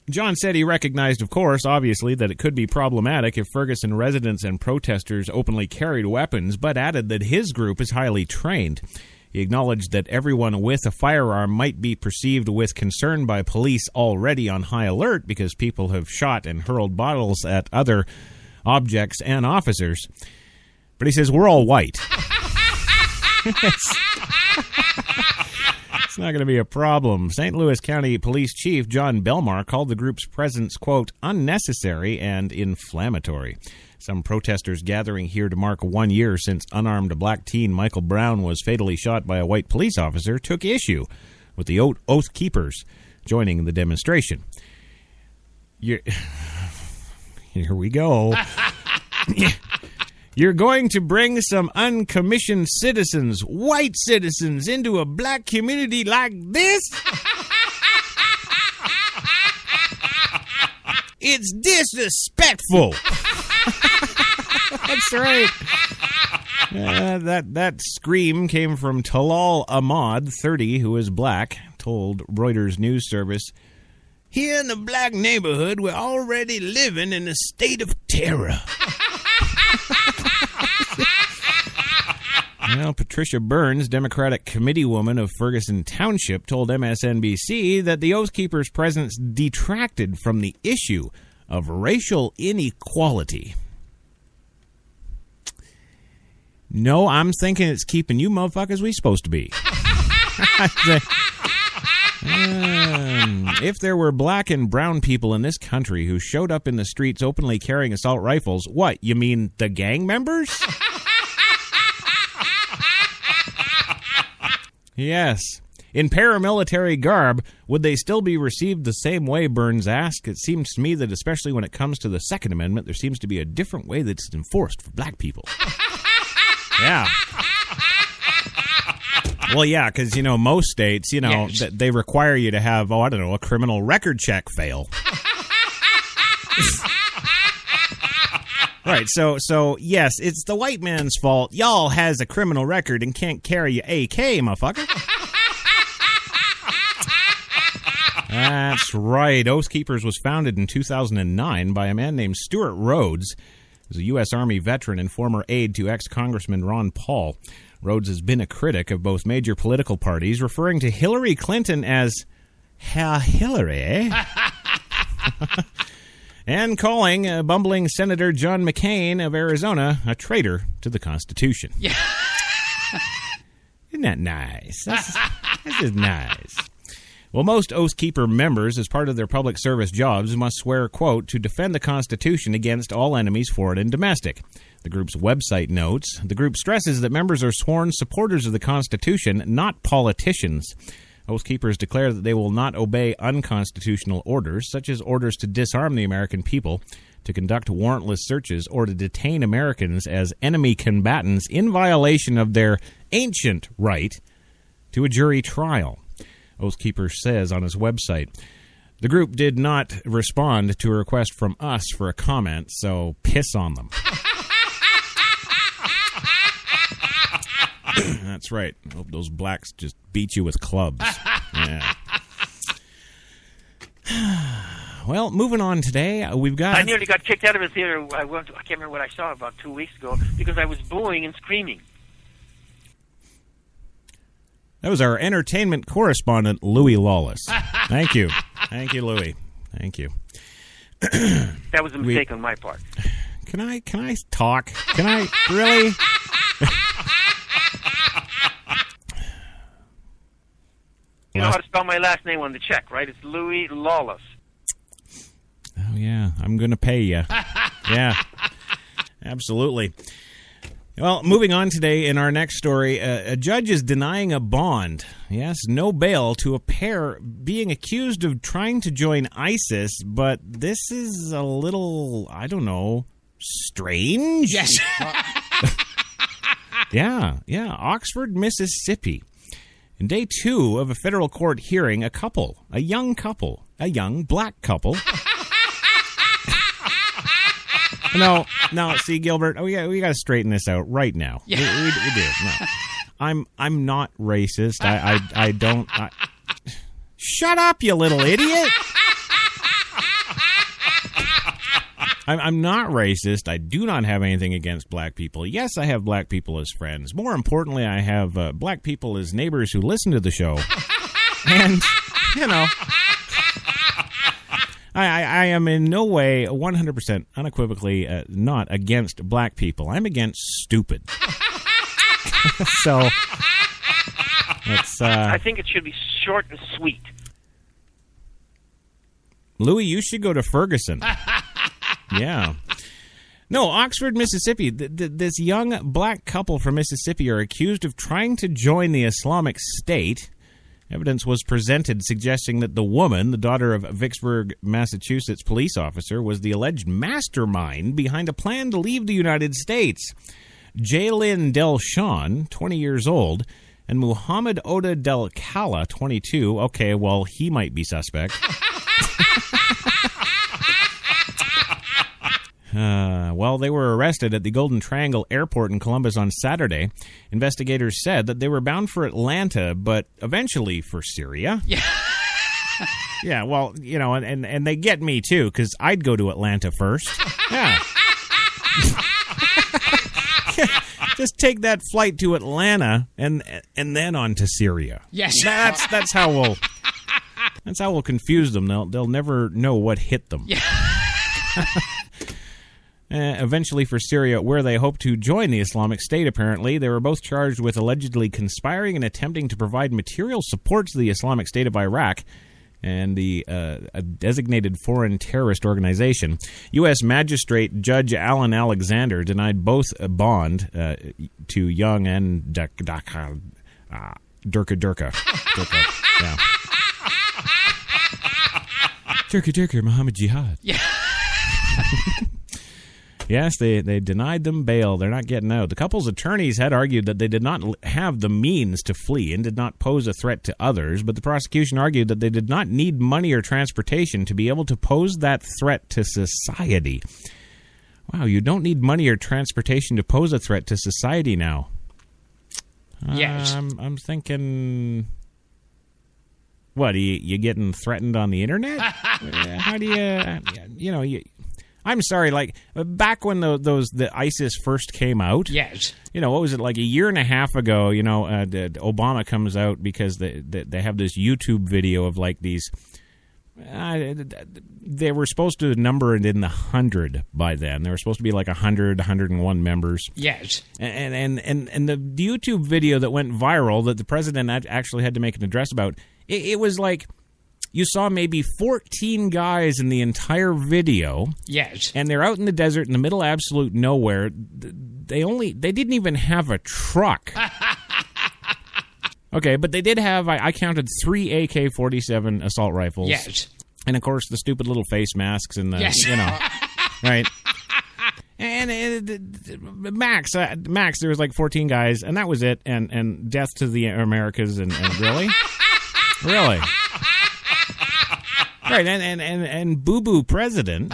John said he recognized, of course, obviously, that it could be problematic if Ferguson residents and protesters openly carried weapons, but added that his group is highly trained. He acknowledged that everyone with a firearm might be perceived with concern by police already on high alert because people have shot and hurled bottles at other objects and officers. But he says, we're all white. It's not going to be a problem. St. Louis County Police Chief John Belmar called the group's presence, quote, unnecessary and inflammatory. Some protesters gathering here to mark 1 year since unarmed black teen Michael Brown was fatally shot by a white police officer took issue with the Oath Keepers joining the demonstration. Here we go. You're going to bring some uncommissioned citizens, white citizens, into a black community like this? It's disrespectful. That's right. That scream came from Talal Ahmad, 30, who is black, told Reuters news service, here in the black neighborhood, we're already living in a state of terror. Well, Patricia Burns, Democratic committeewoman of Ferguson Township, told MSNBC that the Oath Keepers' presence detracted from the issue of racial inequality. No, I'm thinking it's keeping you motherfuckers we supposed to be. If there were black and brown people in this country who showed up in the streets openly carrying assault rifles, what, you mean the gang members? Yes. In paramilitary garb, would they still be received the same way, Burns asked? It seems to me that especially when it comes to the Second Amendment, there seems to be a different way that's enforced for black people. Yeah. Well, yeah, because, most states, yes, they require you to have, a criminal record check fail. Right, so, yes, it's the white man's fault. Y'all has a criminal record and can't carry your AK, motherfucker. That's right. Oath Keepers was founded in 2009 by a man named Stuart Rhodes. He's a U.S. Army veteran and former aide to ex-Congressman Ron Paul. Rhodes has been a critic of both major political parties, referring to Hillary Clinton as Herr Hillary, and calling bumbling Senator John McCain of Arizona a traitor to the Constitution. Yeah. Isn't that nice? That's just nice. Well, most Oath Keeper members, as part of their public service jobs, must swear, quote, to defend the Constitution against all enemies, foreign and domestic. The group's website notes, the group stresses that members are sworn supporters of the Constitution, not politicians. Oath Keepers declare that they will not obey unconstitutional orders, such as orders to disarm the American people, to conduct warrantless searches, or to detain Americans as enemy combatants in violation of their ancient right to a jury trial, Oathkeeper says on his website. The group did not respond to a request from us for a comment, so piss on them. That's right. I hope those blacks just beat you with clubs. Yeah. Well, moving on today, we've got... I nearly got kicked out of a theater. I can't remember what I saw about 2 weeks ago because I was booing and screaming. That was our entertainment correspondent, Louis Lawless. Thank you. Thank you, Louis. Thank you. That was a mistake on my part. Can I talk? Can I really? You know how to spell my last name on the check, right? It's Louis Lawless. Oh, yeah. I'm going to pay you. Yeah. Absolutely. Well, moving on today in our next story, a judge is denying a bond. Yes, no bail to a pair being accused of trying to join ISIS, but this is a little, I don't know, strange? Yes. Yeah, Oxford, Mississippi. In day 2 of a federal court hearing, a young black couple. No, see, Gilbert, we got to straighten this out right now. Yeah. We do. No. I'm not racist. I don't. Shut up, you little idiot. I'm not racist. I do not have anything against black people. Yes, I have black people as friends. More importantly, I have black people as neighbors who listen to the show. And, you know, I am in no way 100% unequivocally not against black people. I'm against stupid. So, let's... I think it should be short and sweet. Louis, you should go to Ferguson. Yeah. No, Oxford, Mississippi. This young black couple from Mississippi are accused of trying to join the Islamic State. Evidence was presented suggesting that the woman, the daughter of Vicksburg, Massachusetts police officer, was the alleged mastermind behind a plan to leave the United States. Jaylin Delshawn, 20 years old, and Muhammad Oda Del Kala, 22. Okay, well, he might be suspect. Well, they were arrested at the Golden Triangle Airport in Columbus on Saturday. Investigators said that they were bound for Atlanta, but eventually for Syria. Yeah. Yeah, well, you know, and they get me, too, because I'd go to Atlanta first. Yeah. Just take that flight to Atlanta and then on to Syria. Yes. That's how we'll confuse them. They'll never know what hit them. Yeah. Eventually for Syria, where they hope to join the Islamic State, apparently. They were both charged with allegedly conspiring and attempting to provide material support to the Islamic State of Iraq and the a designated foreign terrorist organization. U.S. Magistrate Judge Alan Alexander denied both a bond to Young and Durka. Yeah. Durka, Muhammad Jihad. Yeah. Yes, they denied them bail. They're not getting out. The couple's attorneys had argued that they did not have the means to flee and did not pose a threat to others, but the prosecution argued that they did not need money or transportation to be able to pose that threat to society. Wow, you don't need money or transportation to pose a threat to society now. Yes. I'm thinking... What, you getting threatened on the internet? How do you... I'm sorry, like, back when the ISIS first came out, yes, you know, what was it, like a year and a half ago, you know, Obama comes out because they have this YouTube video of, like, these, they were supposed to number it in the 100 by then. There were supposed to be, like, 100, 101 members. Yes. And the YouTube video that went viral that the president actually had to make an address about, it was like... You saw maybe 14 guys in the entire video. Yes. And they're out in the desert in the middle of absolute nowhere. They didn't even have a truck. Okay, but they did have, I counted 3 AK-47 assault rifles. Yes. And, of course, the stupid little face masks and the, yes. you know, right? And max, there was like 14 guys, and that was it. And death to the Americas, and really? Really? Right, and Boo Boo President,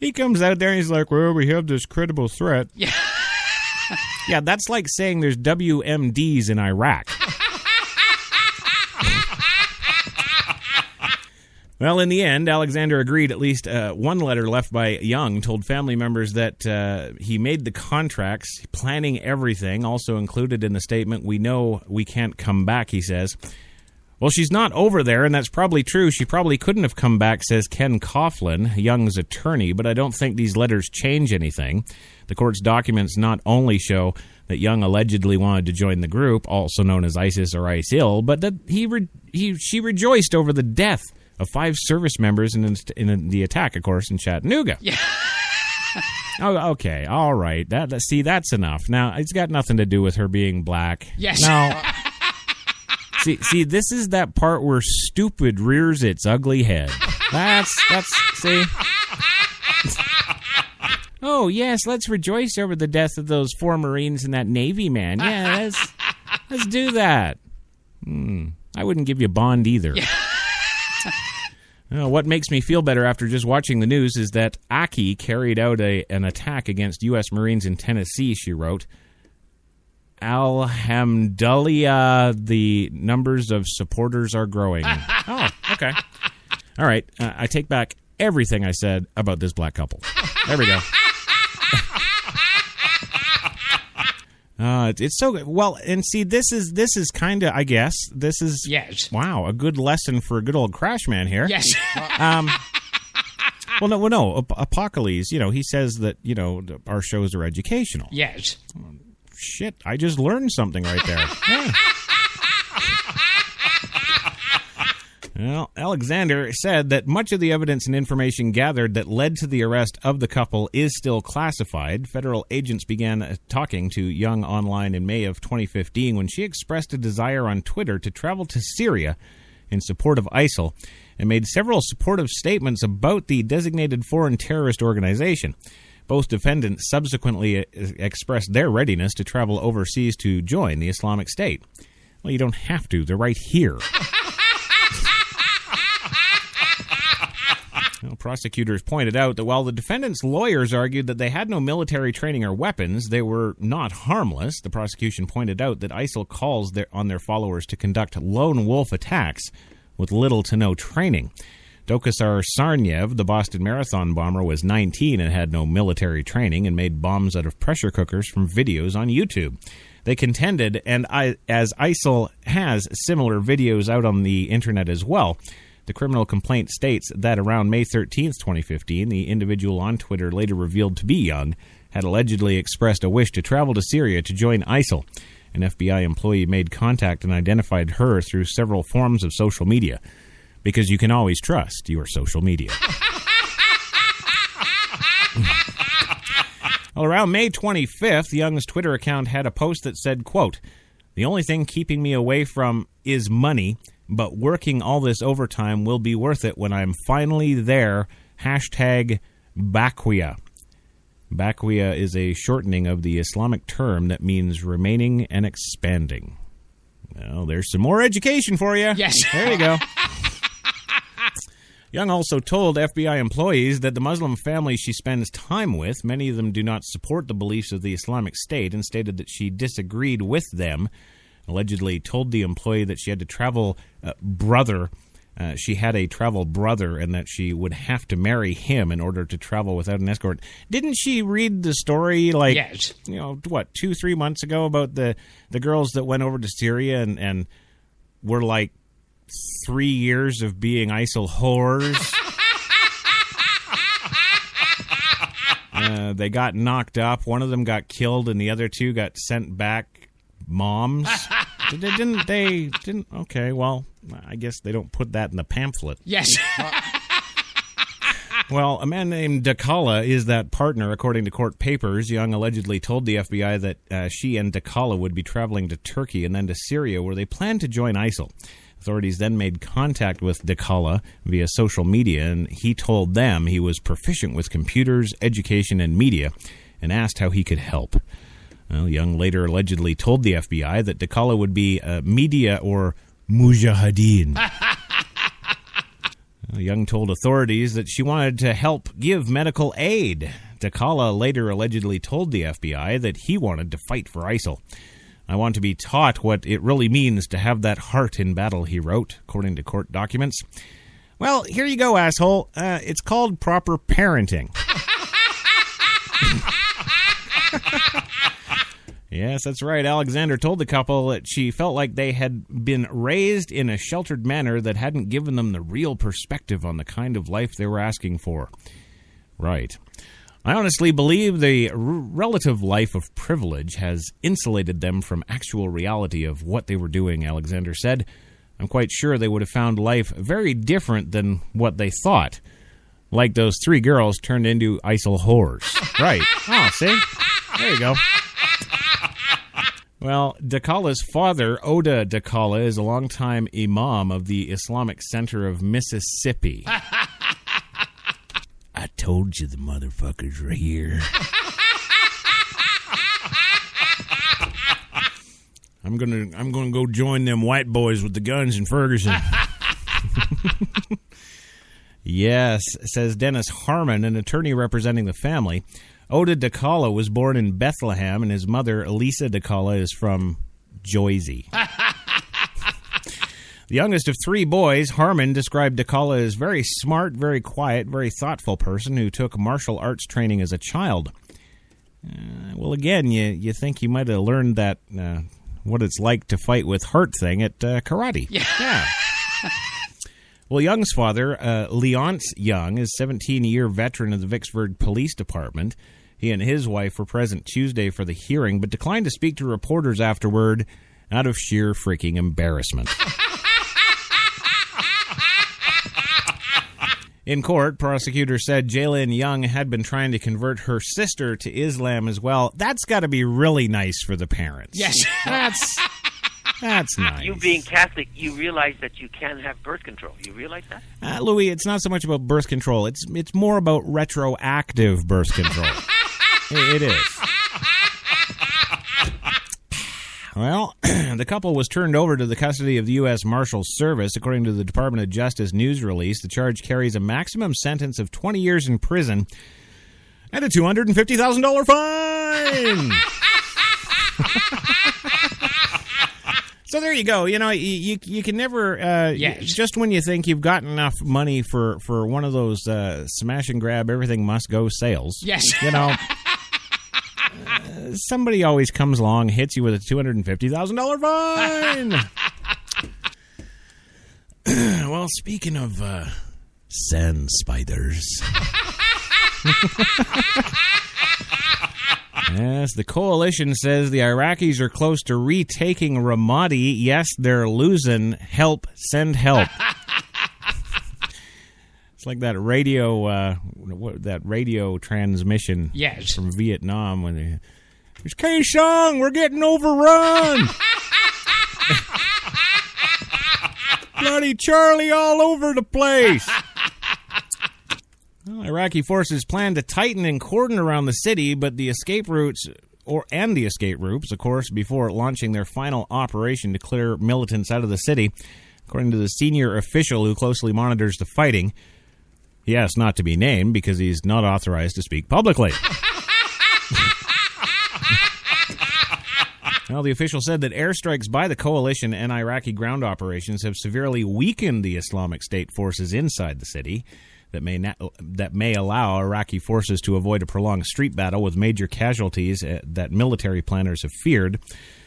he comes out there and he's like, well, we have this credible threat. Yeah. Yeah, that's like saying there's WMDs in Iraq. Well, in the end, Alexander agreed. At least one letter left by Young told family members that he made the contracts, planning everything. Also included in the statement, we know we can't come back, he says. Well, she's not over there, and that's probably true. She probably couldn't have come back, says Ken Coughlin, Young's attorney, but I don't think these letters change anything. The court's documents not only show that Young allegedly wanted to join the group, also known as ISIS or ISIL, but that she rejoiced over the death of 5 service members in the attack, of course, in Chattanooga. Yeah. Oh, okay, all right. See, that's enough. Now, it's got nothing to do with her being black. Yes. No. See, this is that part where stupid rears its ugly head. See? Oh, yes, let's rejoice over the death of those 4 Marines and that Navy man. Yeah, let's do that. I wouldn't give you bond either. Yeah. What makes me feel better after just watching the news is that Aki carried out an attack against U.S. Marines in Tennessee, she wrote. Alhamdulillah, the numbers of supporters are growing. Oh, okay. All right, I take back everything I said about this black couple. There we go. It's so good. Well, and see, this is kind of, I guess, this is, yes. Wow, a good lesson for a good old Crash Man here. Yes. Well, no, Apocalypse, he says that, our shows are educational. Yes. Shit, I just learned something right there. Yeah. Well, Alexander said that much of the evidence and information gathered that led to the arrest of the couple is still classified. Federal agents began talking to Young online in May of 2015 when she expressed a desire on Twitter to travel to Syria in support of ISIL and made several supportive statements about the designated foreign terrorist organization. Both defendants subsequently expressed their readiness to travel overseas to join the Islamic State. Well, you don't have to. They're right here. Well, prosecutors pointed out that while the defendants' lawyers argued that they had no military training or weapons, they were not harmless. The prosecution pointed out that ISIL calls on their followers to conduct lone wolf attacks with little to no training. Dokasar Sarniev, the Boston Marathon bomber, was 19 and had no military training and made bombs out of pressure cookers from videos on YouTube. They contended, and as ISIL has similar videos out on the internet as well, the criminal complaint states that around May 13th, 2015, the individual on Twitter, later revealed to be Young, had allegedly expressed a wish to travel to Syria to join ISIL. An FBI employee made contact and identified her through several forms of social media, because you can always trust your social media. Well, around May 25th, Young's Twitter account had a post that said, quote, "The only thing keeping me away from is money, but working all this overtime will be worth it when I'm finally there. Hashtag Bakwia." Bakwia is a shortening of the Islamic term that means remaining and expanding. Well, there's some more education for you. Yes. There you go. Young also told FBI employees that the Muslim families she spends time with, many of them do not support the beliefs of the Islamic State, and stated that she disagreed with them. Allegedly told the employee that she had to travel she had a travel brother and that she would have to marry him in order to travel without an escort. Didn't she read the story, yes. 2-3 months ago about the girls that went over to Syria and were like 3 years of being ISIL whores? They got knocked up. One of them got killed and the other 2 got sent back moms. Didn't. Okay, well, I guess they don't put that in the pamphlet. Yes. Well, a man named Dakala is that partner, according to court papers. Young allegedly told the FBI that she and Dakala would be traveling to Turkey and then to Syria, where they planned to join ISIL. Authorities then made contact with Dakala via social media, and he told them he was proficient with computers, education, and media, and asked how he could help. Well, Young later allegedly told the FBI that Dakala would be media or mujahideen. Young told authorities that she wanted to help give medical aid. Dakala later allegedly told the FBI that he wanted to fight for ISIL. I want to be taught what it really means to have that heart in battle, he wrote, according to court documents. Well, here you go, asshole. It's called proper parenting. Yes, that's right. Alexander told the couple that she felt like they had been raised in a sheltered manner that hadn't given them the real perspective on the kind of life they were asking for. Right. I honestly believe the relative life of privilege has insulated them from actual reality of what they were doing, Alexander said. I'm quite sure they would have found life very different than what they thought. Like those 3 girls turned into ISIL whores. Right. Oh, see? There you go. Well, Dakala's father, Oda Dakala, is a longtime imam of the Islamic Center of Mississippi. I told you the motherfuckers were here. I'm gonna go join them white boys with the guns in Ferguson. Yes, says Dennis Harmon, an attorney representing the family. Oda Dakala was born in Bethlehem, and his mother, Elisa Dakala, is from Jersey. The youngest of 3 boys, Harmon described Dakala as very smart, very quiet, very thoughtful person who took martial arts training as a child. Well, again, you think you might have learned that what it's like to fight with heart thing at karate. Yeah. Well, Young's father, Leonce Young, is a 17-year veteran of the Vicksburg Police Department. He and his wife were present Tuesday for the hearing, but declined to speak to reporters afterward out of sheer freaking embarrassment. In court, prosecutors said Jaylyn Young had been trying to convert her sister to Islam as well. That's got to be really nice for the parents. Yes. That's nice. You being Catholic, you realize that you can have birth control. You realize that? Louis, it's not so much about birth control. It's more about retroactive birth control. It is. Well, the couple was turned over to the custody of the U.S. Marshals Service. According to the Department of Justice news release, the charge carries a maximum sentence of 20 years in prison and a $250,000 fine. So there you go. You know, you can never, just when you think you've got enough money for one of those smash and grab, everything must go sales. Yes. You know, somebody always comes along, hits you with a $250,000 fine. Well, speaking of sand spiders. Yes, the coalition says the Iraqis are close to retaking Ramadi. Yes, they're losing. Help, send help. It's like that radio transmission from Vietnam when they, it's Kaesong, we're getting overrun. Bloody Charlie all over the place. Well, Iraqi forces plan to tighten and cordon around the city, but the escape routes, of course, before launching their final operation to clear militants out of the city. According to the senior official who closely monitors the fighting, he asked not to be named because he's not authorized to speak publicly. Well, the official said that airstrikes by the coalition and Iraqi ground operations have severely weakened the Islamic State forces inside the city. That may allow Iraqi forces to avoid a prolonged street battle with major casualties that military planners have feared.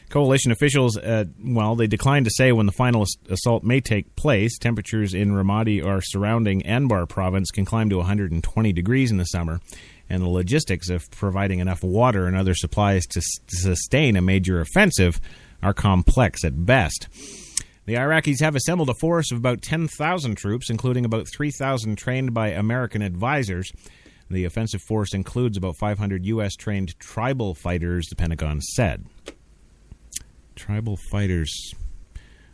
Coalition officials, they declined to say when the final assault may take place. Temperatures in Ramadi or surrounding Anbar province can climb to 120 degrees in the summer, and the logistics of providing enough water and other supplies to sustain a major offensive are complex at best. The Iraqis have assembled a force of about 10,000 troops, including about 3,000 trained by American advisors. The offensive force includes about 500 U.S.-trained tribal fighters, the Pentagon said. Tribal fighters.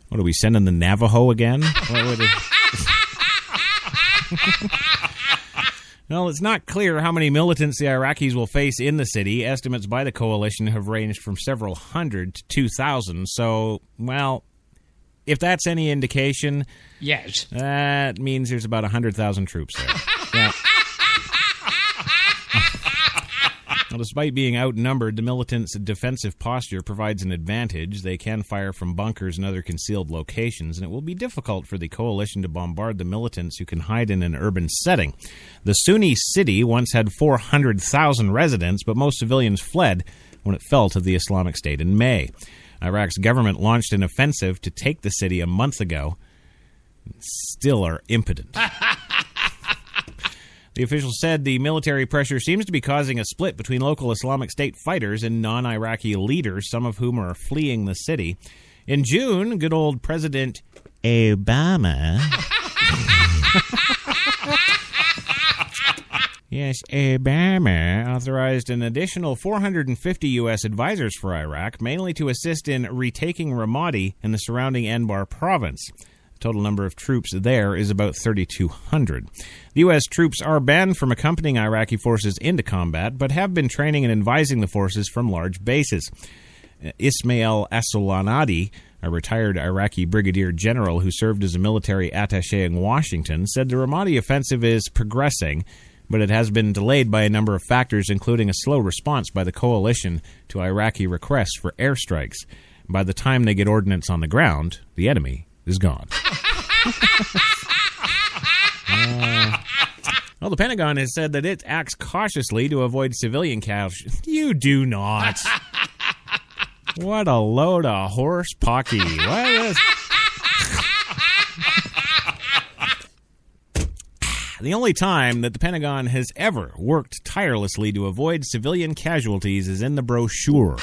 What, are we sending the Navajo again? Well, it's not clear how many militants the Iraqis will face in the city. Estimates by the coalition have ranged from several hundred to 2,000. So, well, if that's any indication, yes, that means there's about 100,000 troops there. Yeah. Well, despite being outnumbered, the militants' defensive posture provides an advantage. They can fire from bunkers and other concealed locations, and it will be difficult for the coalition to bombard the militants who can hide in an urban setting. The Sunni city once had 400,000 residents, but most civilians fled when it fell to the Islamic State in May. Iraq's government launched an offensive to take the city a month ago, and still are impotent. The official said the military pressure seems to be causing a split between local Islamic State fighters and non-Iraqi leaders, some of whom are fleeing the city. In June, good old President Obama... Yes, Obama authorized an additional 450 U.S. advisors for Iraq, mainly to assist in retaking Ramadi and the surrounding Anbar province. Total number of troops there is about 3,200. The U.S. troops are banned from accompanying Iraqi forces into combat, but have been training and advising the forces from large bases. Ismail Assolanadi, a retired Iraqi brigadier general who served as a military attaché in Washington, said the Ramadi offensive is progressing, but it has been delayed by a number of factors, including a slow response by the coalition to Iraqi requests for airstrikes. By the time they get ordnance on the ground, the enemy is gone. Well, the Pentagon has said that it acts cautiously to avoid civilian casualties. You do not. What a load of horse pocky. What is... The only time that the Pentagon has ever worked tirelessly to avoid civilian casualties is in the brochure.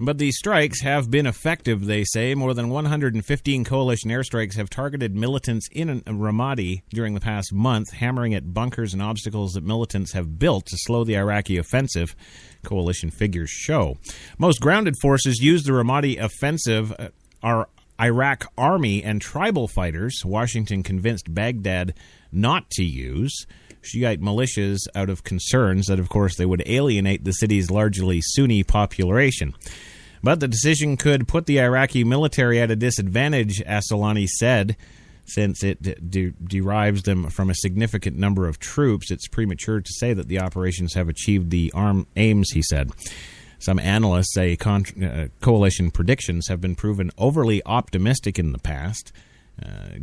But these strikes have been effective, they say. More than 115 coalition airstrikes have targeted militants in Ramadi during the past month, hammering at bunkers and obstacles that militants have built to slow the Iraqi offensive, coalition figures show. Most grounded forces use the Ramadi offensive are Iraq army and tribal fighters. Washington convinced Baghdad not to use Shiite militias out of concerns that, of course, they would alienate the city's largely Sunni population. But the decision could put the Iraqi military at a disadvantage, Assolani said. Since it derives them from a significant number of troops, it's premature to say that the operations have achieved the aims, he said. Some analysts say coalition predictions have been proven overly optimistic in the past,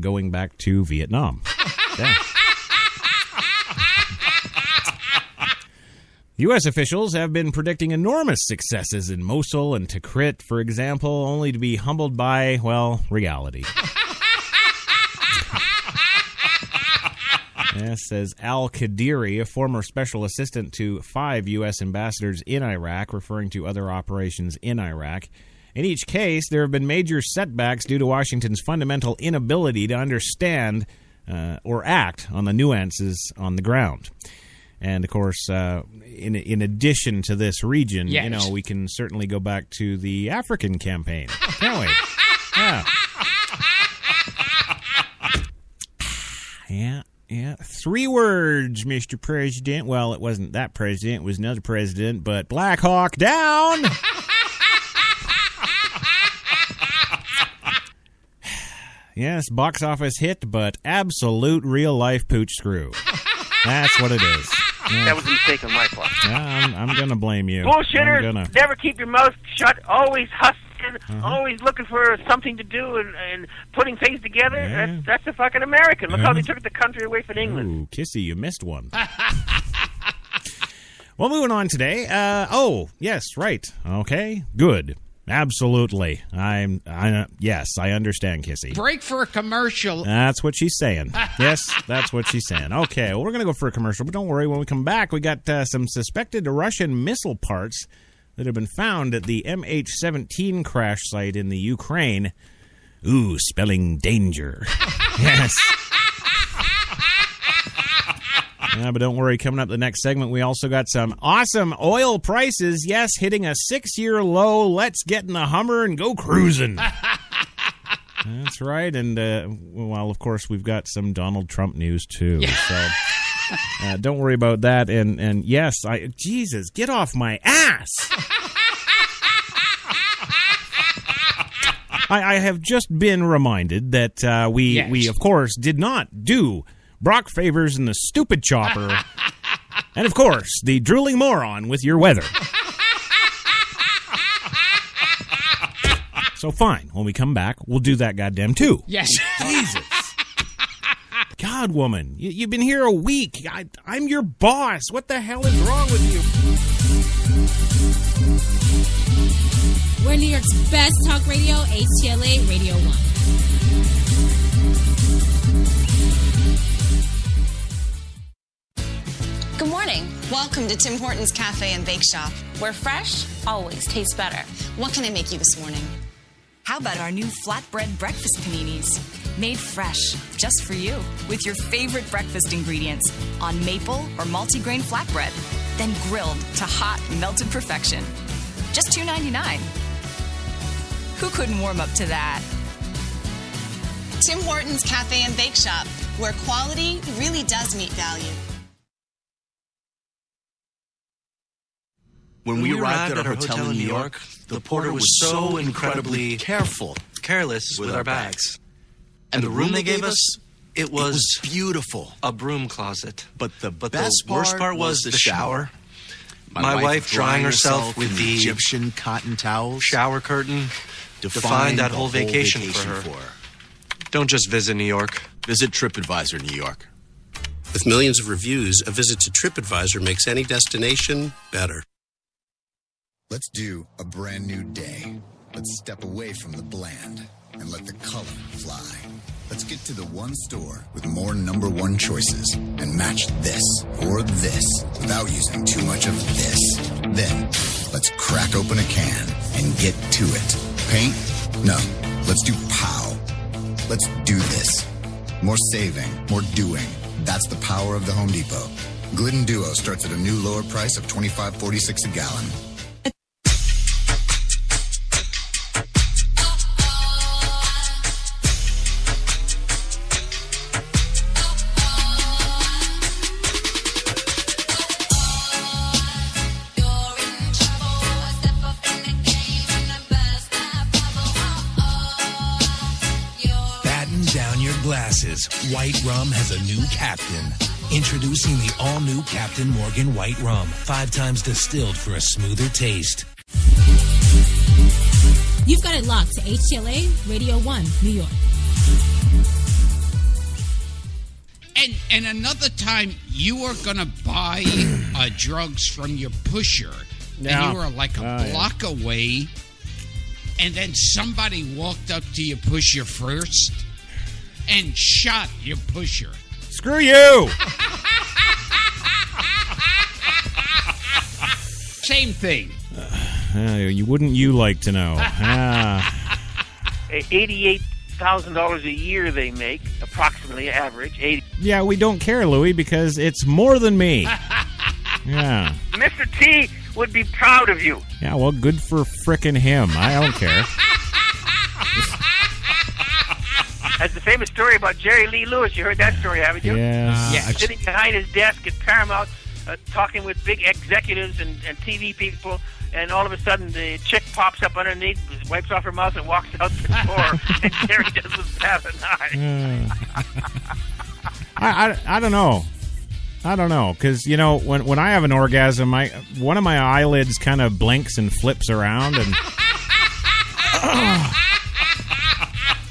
going back to Vietnam. Yeah. U.S. officials have been predicting enormous successes in Mosul and Tikrit, for example, only to be humbled by, well, reality. Yes, says Al-Qadiri, a former special assistant to 5 U.S. ambassadors in Iraq, referring to other operations in Iraq. In each case, there have been major setbacks due to Washington's fundamental inability to understand or act on the nuances on the ground. And, of course, in addition to this region, yes, you know, we can certainly go back to the African campaign, can't we? Yeah. Yeah. 3 words, Mr. President. Well, it wasn't that president. It was another president. But Black Hawk down! Yes, box office hit, but absolute real-life pooch screw. That's what it is. Yeah. That was a mistake on my part. I'm going to blame you. Bullshitters, never keep your mouth shut, always hustling, always looking for something to do and putting things together. Yeah. That's a fucking American. Look how they took the country away from England. Ooh, Kissy, you missed one. Well, moving on today. Yes, right. Okay, good. Absolutely. Yes, I understand, Kissy. Break for a commercial. That's what she's saying. Yes, that's what she's saying. Okay, well, we're going to go for a commercial, but don't worry. When we come back, we got some suspected Russian missile parts that have been found at the MH17 crash site in the Ukraine. Ooh, spelling danger. Yes. Yeah, but don't worry, coming up the next segment, we also got some awesome oil prices. Yes, hitting a 6-year low. Let's get in the Hummer and go cruising. That's right. And, well, of course, we've got some Donald Trump news, too. So don't worry about that. And yes, Jesus, get off my ass. I have just been reminded that we, of course, did not do Brock Favors and the Stupid Chopper, and, of course, the Drooling Moron with your weather. So fine, when we come back, we'll do that goddamn too. Yes. Jesus. God, woman, you've been here a week. I'm your boss. What the hell is wrong with you? We're New York's best talk radio, HTLA Radio 1. Good morning. Welcome to Tim Hortons Cafe and Bake Shop, where fresh always tastes better. What can I make you this morning? How about our new flatbread breakfast paninis? Made fresh, just for you, with your favorite breakfast ingredients on maple or multigrain flatbread, then grilled to hot, melted perfection. Just $2.99. Who couldn't warm up to that? Tim Hortons Cafe and Bake Shop, where quality really does meet value. When we arrived at our hotel in New York, the porter was so incredibly careless with our bags. And the room they gave us, it was beautiful. A broom closet. But the worst part was the shower. My wife drying herself with the Egyptian cotton towels. Shower curtain defined that whole vacation for her. Don't just visit New York. Visit TripAdvisor New York. With millions of reviews, a visit to TripAdvisor makes any destination better. Let's do a brand new day. Let's step away from the bland and let the color fly. Let's get to the one store with more number one choices and match this or this without using too much of this. Then, let's crack open a can and get to it. Paint? No. Let's do POW. Let's do this. More saving, more doing. That's the power of the Home Depot. Glidden Duo starts at a new lower price of $25.46 a gallon. Glasses. White Rum has a new captain. Introducing the all-new Captain Morgan White Rum. 5 times distilled for a smoother taste. You've got it locked to HTLA Radio 1, New York. And another time, you were going to buy drugs from your pusher, and you were like a block away, and then somebody walked up to your pusher first and shot your pusher. Screw you! Same thing. Wouldn't you like to know? $88,000 a year they make, approximately average. Yeah, we don't care, Louie, because it's more than me. Yeah. Mr. T would be proud of you. Yeah, well, good for frickin' him. I don't care. That's the famous story about Jerry Lee Lewis. You heard that story, haven't you? Yeah. Sitting behind his desk at Paramount, talking with big executives and TV people, and all of a sudden the chick pops up underneath, wipes off her mouth, and walks out the door, and Jerry doesn't have an eye. I don't know. I don't know, because, you know, when I have an orgasm, one of my eyelids kind of blinks and flips around, and...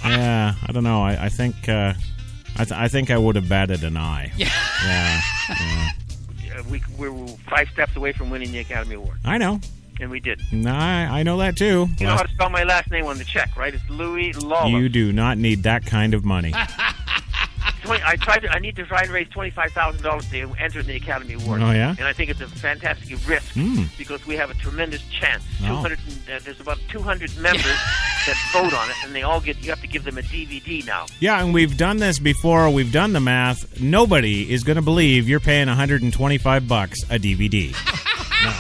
Yeah, I don't know. I think I think I would have batted an eye. Yeah. We were 5 steps away from winning the Academy Award. I know. And we did. I know that too. You know how to spell my last name on the check, right? It's Louis Lawless. You do not need that kind of money. I need to try and raise $25,000 to enter in the Academy Award. Oh, yeah? And I think it's a fantastic risk because we have a tremendous chance. There's about 200 members that vote on it, and they all get. You have to give them a DVD now. Yeah, and we've done this before. We've done the math. Nobody is going to believe you're paying $125 a DVD. No.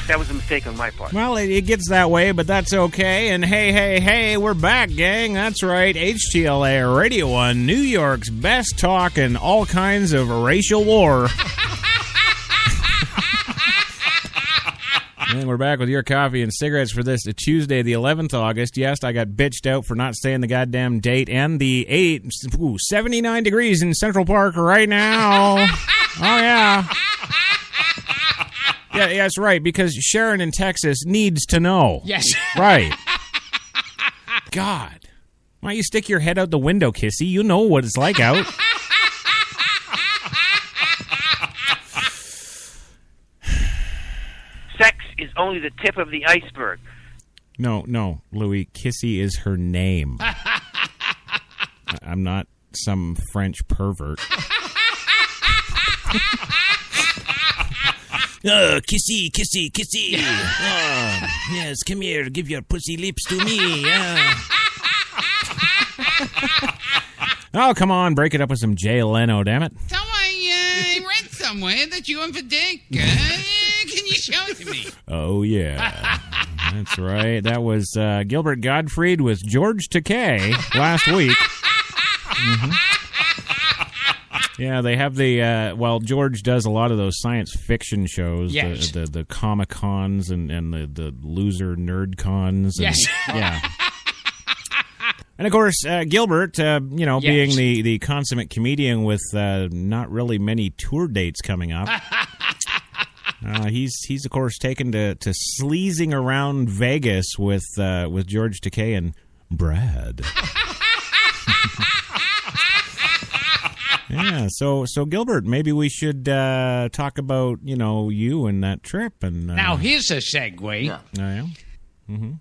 That was a mistake on my part. Well, it gets that way, but that's okay. And hey, we're back, gang. That's right. HTLA Radio 1, New York's best talk and all kinds of racial war. And we're back with your coffee and cigarettes for this Tuesday, the 11th of August. Yes, I got bitched out for not saying the goddamn date. And the 79 degrees in Central Park right now. Oh, yeah. Yeah, that's right, because Sharon in Texas needs to know. Yes. Right. God. Why don't you stick your head out the window, Kissy? You know what it's like out. Sex is only the tip of the iceberg. No, Louis. Kissy is her name. I'm not some French pervert. Oh, kissy. Oh, yes, come here. Give your pussy lips to me. Oh, come on. Break it up with some Jay Leno, damn it. So I read somewhere that you have a dick. Can you show it to me? Oh, yeah. That's right. That was Gilbert Gottfried with George Takei last week. Mm-hmm. Yeah, they have the, George does a lot of those science fiction shows, yes. the Comic-Cons and the loser nerd cons. And, yes. Yeah. And, of course, Gilbert, yes. being the consummate comedian with not really many tour dates coming up, he's of course, taken to sleazing around Vegas with George Takei and Brad. Yeah, so Gilbert, maybe we should talk about, you and that trip. And now, here's a segue. Yeah. Oh, yeah? Mm-hmm.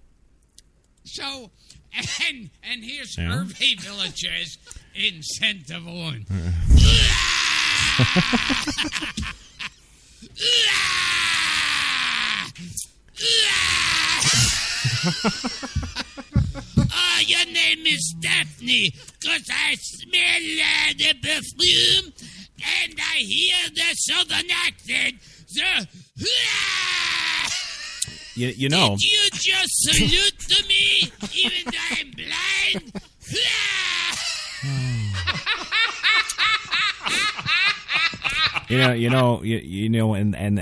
So, and here's Hervey Villagers in Centavon. Your name is Daphne, because I smell the perfume, and I hear the southern accent. You know. Did you just salute to me, even though I'm blind?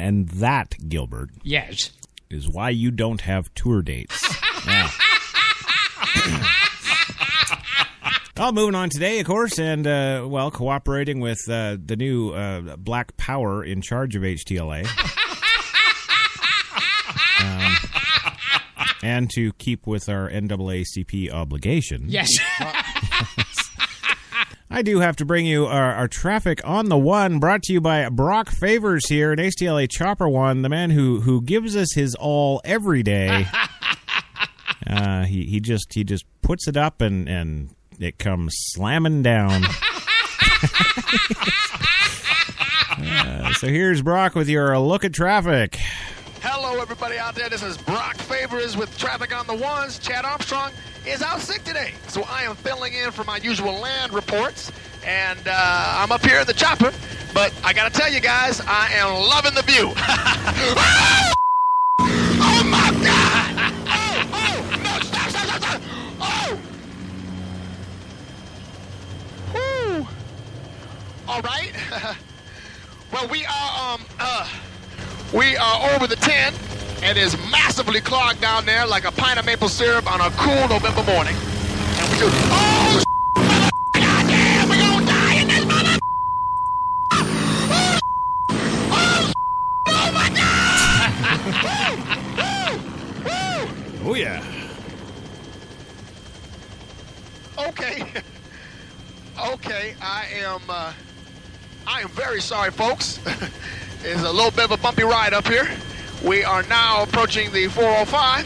And that, Gilbert. Yes. Is why you don't have tour dates. Yeah. Well, moving on today, of course, and, cooperating with the new Black Power in charge of HTLA. And to keep with our NAACP obligation. Yes. I do have to bring you our traffic on the one, brought to you by Brock Favors here at HTLA Chopper One, the man who gives us his all every day. He just puts it up and it comes slamming down. So here's Brock with your look at traffic. Hello, everybody out there. This is Brock Favors with Traffic on the Ones. Chad Armstrong is out sick today, so I am filling in for my usual land reports, and I'm up here in the chopper, but I gotta tell you guys, I am loving the view. Oh, my God! Oh, no, stop! Oh! Whew. All right. Well, we are over the 10, and it's massively clogged down there like a pint of maple syrup on a cool November morning. And we do, oh, goddamn, we're gonna die in this mother. Oh, my God! Oh, yeah. Okay, I am very sorry, folks. It's a little bit of a bumpy ride up here. We are now approaching the 405,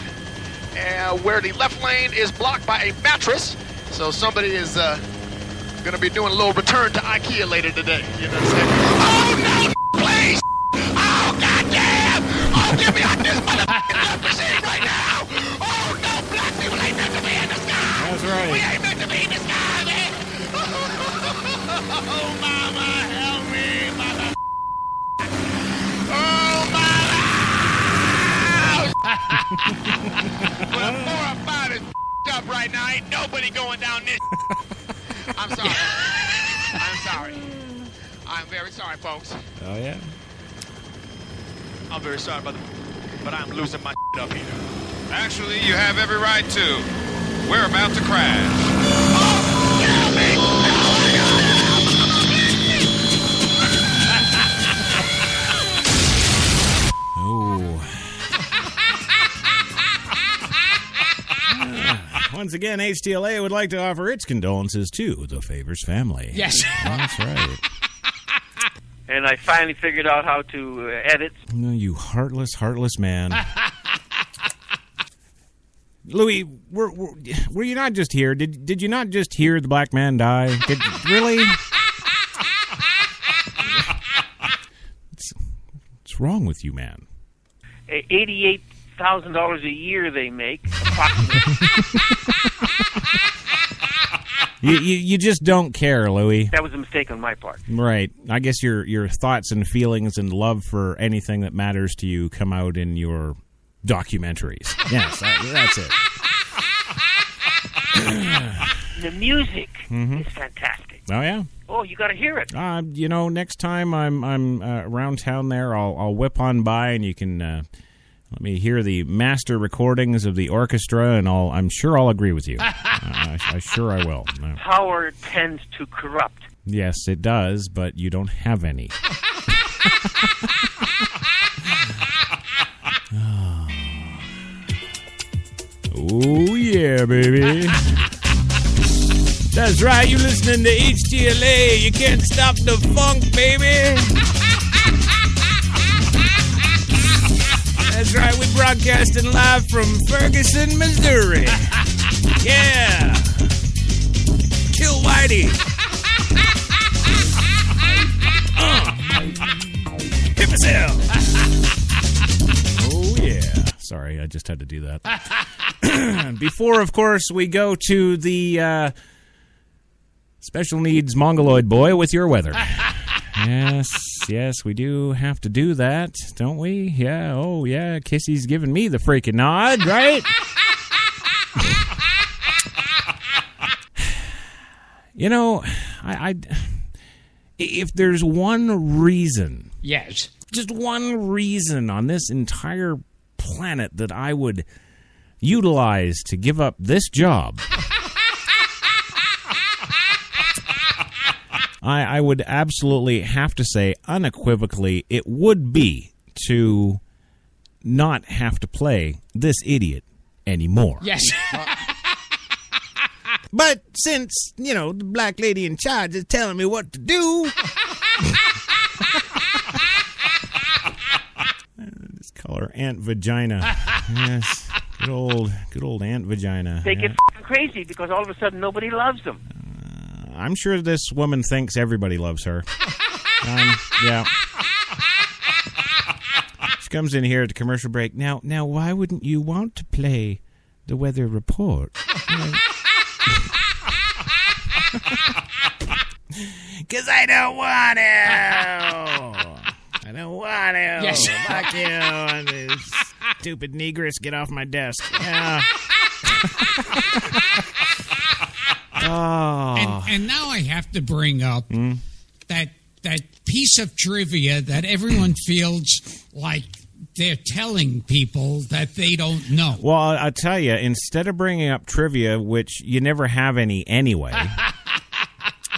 where the left lane is blocked by a mattress, So somebody is going to be doing a little return to IKEA later today. You know what I'm saying? Oh, no, please! Oh, goddamn! Oh, get me out this motherfucking machine right now! Oh, no, black people ain't meant to be in the sky! That's right. We ain't meant to be in the sky, man! Oh, mama, help me, mother... Oh, mama! Well, 4 or 5 is up right now. Ain't nobody going down this. I'm sorry. I'm sorry. I'm very sorry, folks. Oh, yeah? I'm very sorry, but I'm losing my up here. Actually, you have every right to. We're about to crash. Oh, get me! Once again, HTLA would like to offer its condolences to the Favors family. Yes. That's right. And I finally figured out how to edit. Oh, you heartless, heartless man. Louis, were you not just here? Did you not just hear the black man die? Really? What's wrong with you, man? $88,000 a year they make, approximately. You just don't care, Louis. That was a mistake on my part. Right. I guess your thoughts and feelings and love for anything that matters to you come out in your documentaries. Yes, that's it. The music is fantastic. Oh, yeah? Oh, you got to hear it. Next time I'm around town there, I'll whip on by and you can let me hear the master recordings of the orchestra, and I'm sure I'll agree with you. I sure I will. Power tends to corrupt. Yes, it does, but you don't have any. Oh, yeah, baby. That's right, you listening to HTLA. You can't stop the funk, baby. That's right, we're broadcasting live from Ferguson, Missouri. Yeah. Kill Whitey. Hip as hell. Oh, yeah. Sorry, I just had to do that. Before, of course, we go to the special needs Mongoloid boy with your weather. Yes, we do have to do that, don't we? Yeah, oh, yeah, Kissy's giving me the freaking nod, right? You know, if there's one reason... Yes. Just one reason on this entire planet that I would utilize to give up this job... I would absolutely have to say, unequivocally, it would be to not have to play this idiot anymore. Yes. But since, the black lady in charge is telling me what to do... Let's call her Aunt Vagina. Yes, good old Aunt Vagina. They get crazy because all of a sudden nobody loves them. I'm sure this woman thinks everybody loves her. Yeah. She comes in here at the commercial break. Now, why wouldn't you want to play the weather report? Because I don't want to. I don't want to. Yes. Fuck you. And this stupid negress, get off my desk. Yeah. Oh. And now I have to bring up that piece of trivia that everyone feels like they're telling people that they don't know. Well, I'll tell you, instead of bringing up trivia, which you never have any anyway,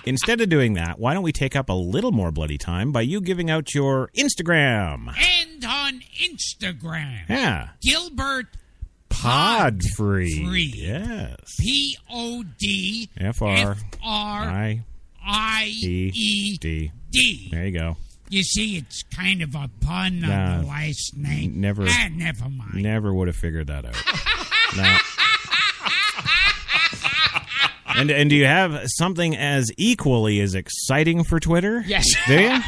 instead of doing that, why don't we take up a little more bloody time by you giving out your Instagram? And on Instagram. Yeah. Gilbert Podfree. Yes. PODFRIED. There you go. You see, it's kind of a pun on the last name. Never mind. Never would have figured that out. No. And do you have something as equally as exciting for Twitter? Yes. Do you?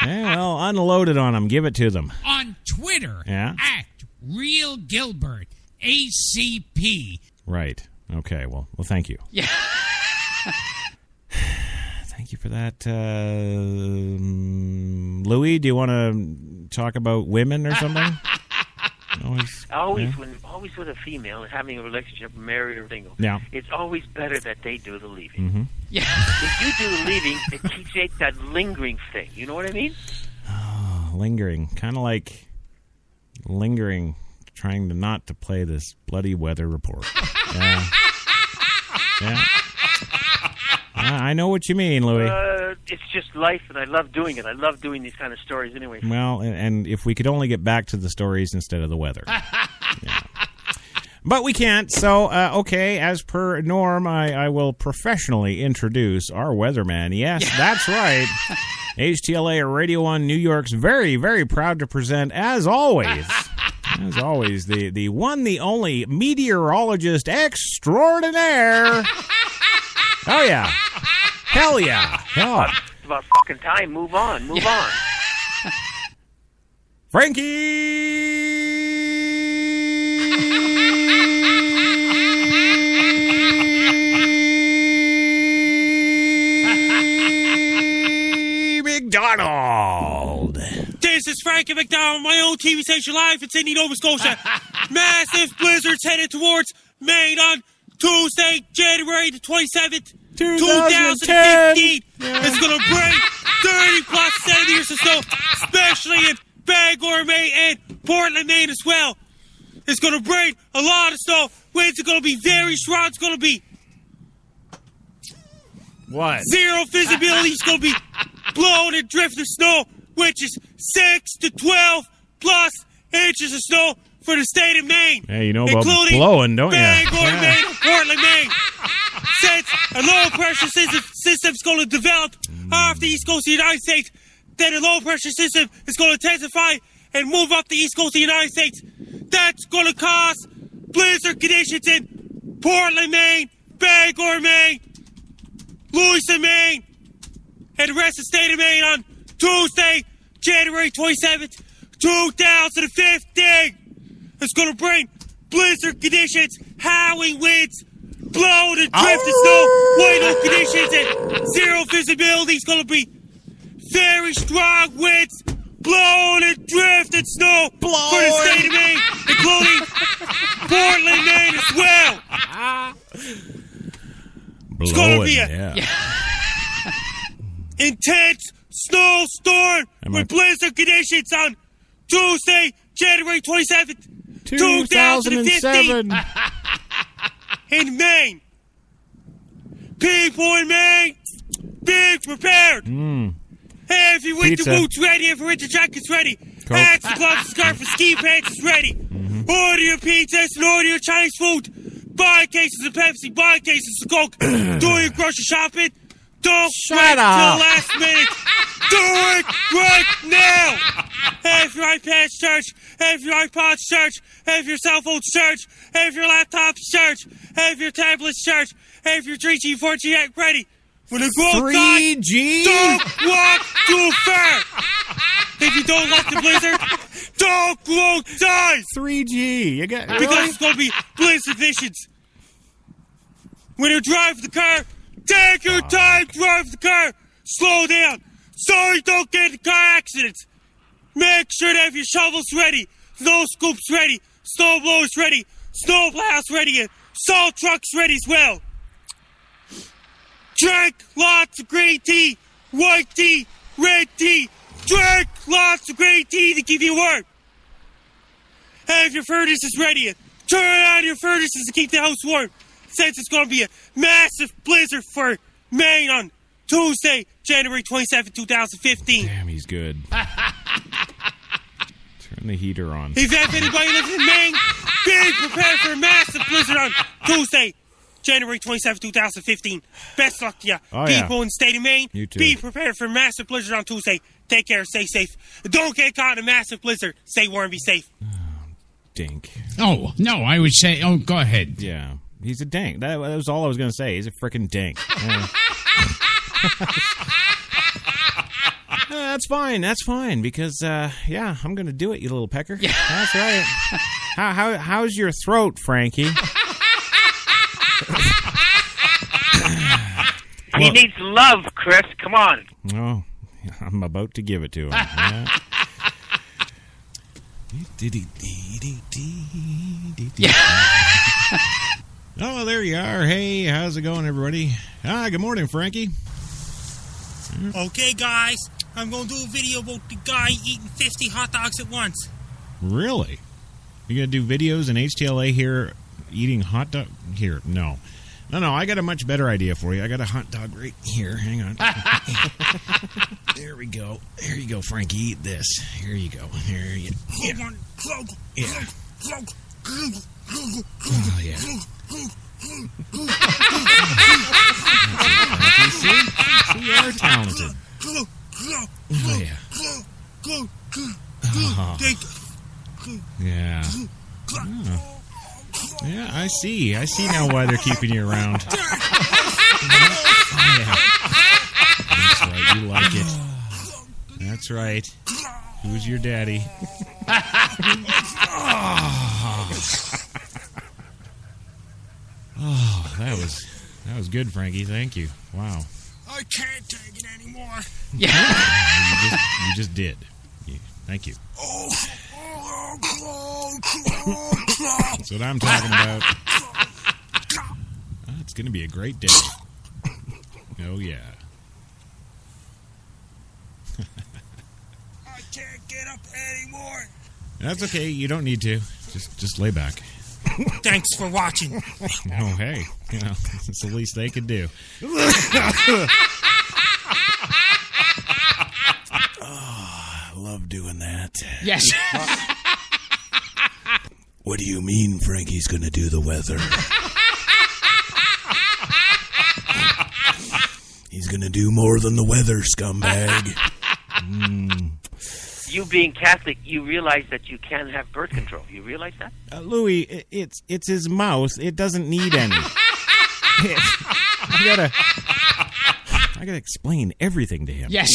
Yeah, well, unload it on them. Give it to them. On Twitter, Yeah? at Real Gilbert, ACP. Right. Okay. Well, thank you. Yeah. Thank you for that. Louis, do you want to talk about women or something? Always with a female having a relationship, married or single. Yeah. It's always better that they do the leaving. Mm-hmm. Yeah. If you do the leaving, it keeps that lingering thing. You know what I mean? Lingering. Kind of like lingering, trying to not to play this bloody weather report. Yeah. I know what you mean, Louis. It's just life, and I love doing it. I love doing these kind of stories anyway. Well, and if we could only get back to the stories instead of the weather. Yeah. But we can't, so, okay, as per norm, I will professionally introduce our weatherman. Yes, that's right. HTLA Radio 1 New York's very, very proud to present, as always, the one, the only meteorologist extraordinaire. Oh, yeah. Hell yeah. Hell. It's about fucking time. Move on. Frankie McDonald. This is Frankie McDonald, my own TV station live in Sydney, Nova Scotia. Massive blizzards headed towards Maine on Tuesday, January the 27th. 2015. It's going to bring 30-plus centimeters of snow, especially in Bangor, Maine, and Portland, Maine as well. It's going to bring a lot of snow. Winds are going to be very strong. It's going to be what? Zero visibility. It's going to be blowing and drifting snow, which is 6 to 12-plus inches of snow for the state of Maine. Yeah, you know about blowing, don't you? Bangor, Maine, and Portland, Maine. Since a low-pressure system is going to develop off the east coast of the United States, then a low-pressure system is going to intensify and move up the east coast of the United States. That's going to cause blizzard conditions in Portland, Maine, Bangor, Maine, Lewiston, Maine, and the rest of the state of Maine on Tuesday, January 27th, 2015. It's going to bring blizzard conditions, howling winds, blowing and drifting snow, wind conditions, and zero visibility. It's going to be very strong winds, blowing and drifting snow for the state of Maine, including Portland, Maine as well. It's going to be an intense snowstorm with blizzard conditions on Tuesday, January 27th, 2015. In Maine. People in Maine, be prepared. Have your winter boots ready, have your winter jackets ready. Hats, gloves, scarf, and ski pants is ready. Order your pizzas and order your Chinese food. Buy cases of Pepsi, buy cases of Coke. Do your grocery shopping. Don't wait till the last minute. Do it right now. Have your iPads charged. Have your iPods charged. Have your cell phones charged. Have your laptops charged. Have your tablets charged. Have your 3G, 4G ready. When the go 3G? Don't walk too far. If you don't like the blizzard, don't go outside. 3G. You got because it's going to be blizzard conditions. When you drive the car, take your time, drive the car. Slow down so you don't get in car accidents. Make sure to have your shovels ready, snow scoops ready, snow blowers ready, snow plows ready, and salt trucks ready as well. Drink lots of green tea, white tea, red tea. Drink lots of green tea to give you warm. Have your furnaces ready. Turn on your furnaces to keep the house warm. Since it's going to be a massive blizzard for Maine on Tuesday, January 27, 2015. Damn, he's good. Turn the heater on. If you have anybody living in Maine, be prepared for a massive blizzard on Tuesday, January 27, 2015. Best luck to you. People in the state of Maine, you too. Be prepared for a massive blizzard on Tuesday. Take care, stay safe. Don't get caught in a massive blizzard. Stay warm, be safe. Dink. Oh, no, I would say, go ahead. Yeah. He's a dink. That was all I was going to say. He's a frickin' dink. Yeah. That's fine. That's fine. Because, I'm going to do it, you little pecker. Yeah. That's right. How's your throat, Frankie? He needs love, Chris. Come on. Oh, I'm about to give it to him. Yeah. Oh, there you are. Hey, how's it going, everybody? Good morning, Frankie. Okay, guys. I'm going to do a video about the guy eating 50 hot dogs at once. Really? You going to do videos in HTLA here eating hot dog? Here, no. No, I got a much better idea for you. I got a hot dog right here. Hang on. There we go. There you go, Frankie. Eat this. Here you go. Here you go. Yeah. Yeah. Oh, yeah. See, you are talented. Oh, yeah. Oh. Yeah. Oh. Yeah, I see. I see now why they're keeping you around. Yeah. That's right. You like it. That's right. Who's your daddy? Oh, that was good, Frankie. Thank you. Wow. I can't take it anymore. Yeah. You just did. Thank you. That's what I'm talking about. It's going to be a great day. Oh, yeah. I can't get up anymore. That's okay. You don't need to. Just lay back. Thanks for watching. Oh, hey. It's the least they could do. I love doing that. Yes. What do you mean Frankie's going to do the weather? He's going to do more than the weather, scumbag. You being Catholic, you realize that you can have birth control. You realize that? Louis, it's his mouth. It doesn't need any. I gotta explain everything to him. Yes.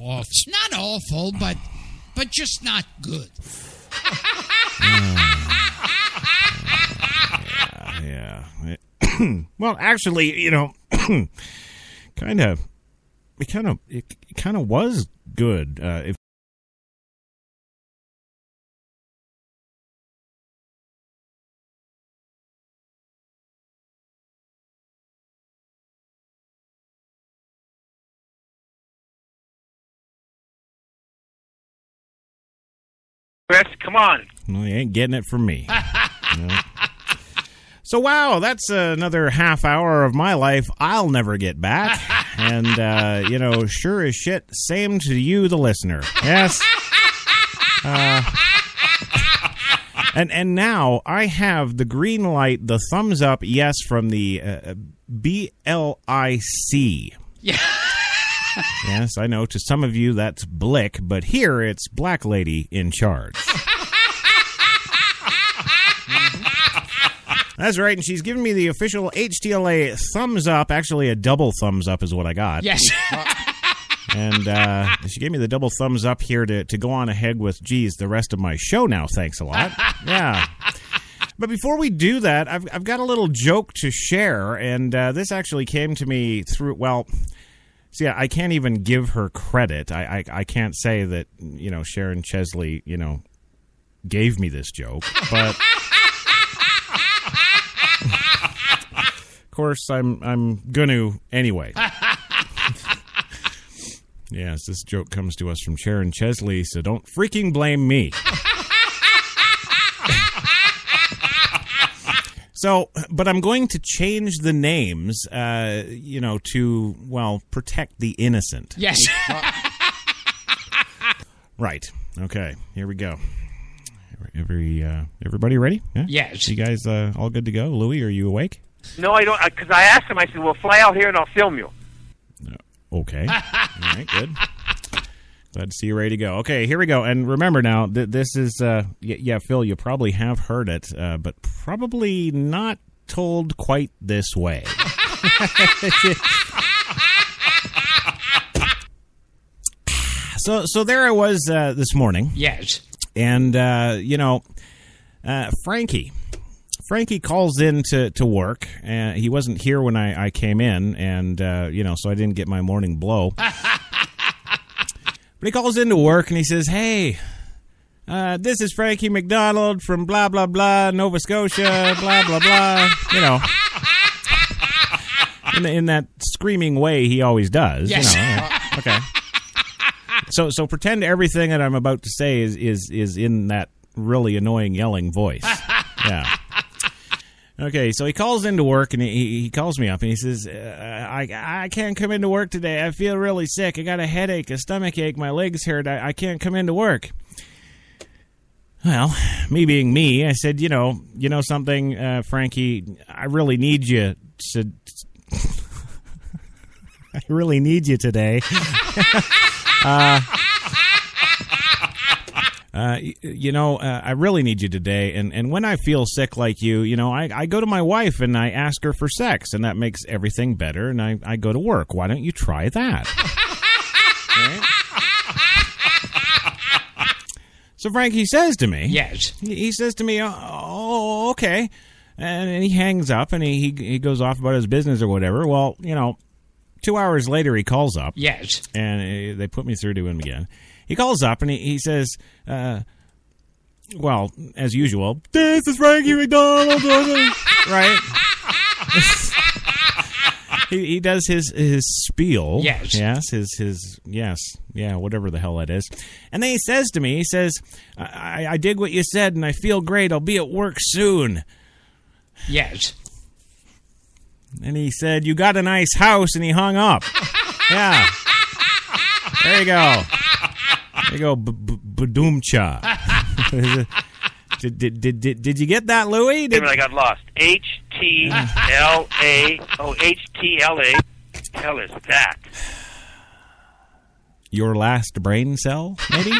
Well, it's not awful, but just not good. Yeah. Well, actually, it kind of was good. If Chris, come on. Well, you ain't getting it from me. No. So, wow, that's another half hour of my life I'll never get back. And, sure as shit, same to you, the listener. Yes. And now I have the green light, the thumbs up, yes, from the BLIC. Yeah. Yes, I know. To some of you, that's Blick, but here it's Black Lady in charge. That's right, and she's giving me the official HTLA thumbs up. Actually, a double thumbs up is what I got. Yes. And she gave me the double thumbs up here to go on ahead with, the rest of my show now. Thanks a lot. Yeah. But before we do that, I've got a little joke to share, and this actually came to me through, see, I can't even give her credit. I can't say that, Sharon Chesley, gave me this joke, but of course I'm gonna anyway. Yes, this joke comes to us from Sharon Chesley, so don't freaking blame me. So, but I'm going to change the names, to, protect the innocent. Yes. Right. Okay. Here we go. Everybody ready? Yeah? Yes. You guys all good to go? Louis, are you awake? No, I don't, because I asked him, I said, well, fly out here and I'll film you. Okay. All right, good. Glad to see you ready to go. Okay, here we go. And remember now, this is, Phil, you probably have heard it, but probably not told quite this way. So there I was this morning. Yes. And, Frankie calls in to work. He wasn't here when I came in, and, so I didn't get my morning blow. But he calls into work, and he says, hey, this is Frankie McDonald from blah, blah, blah, Nova Scotia, blah, blah, blah, in that screaming way he always does. Yes. Okay. So pretend everything that I'm about to say is in that really annoying yelling voice. Yeah. Okay, so he calls into work, and he calls me up, and he says, I can't come into work today. I feel really sick. I got a headache, a stomach ache, my legs hurt. I can't come into work. Well, me being me, I said, you know something, Frankie, I really need you to... I really need you today. I really need you today, and when I feel sick like you, I go to my wife and I ask her for sex, and that makes everything better, and I go to work. Why don't you try that? Right? So Frankie says to me, yes. He says to me, oh, okay, and he hangs up, and he goes off about his business or whatever. Well, 2 hours later, he calls up. Yes. And they put me through to him again. He calls up, and he says, well, as usual, this is Frankie McDonald. Right? he does his spiel. Yes. Yes, his yes. Yeah, whatever the hell that is. And then he says to me, I dig what you said, and I feel great. I'll be at work soon. Yes. And he said, you got a nice house, and he hung up. Yeah. There you go. There you go, Badoomcha. Did you get that, Louie? I got lost. H-T-L-A. Oh, H-T-L-A. Hell is that? Your last brain cell, maybe?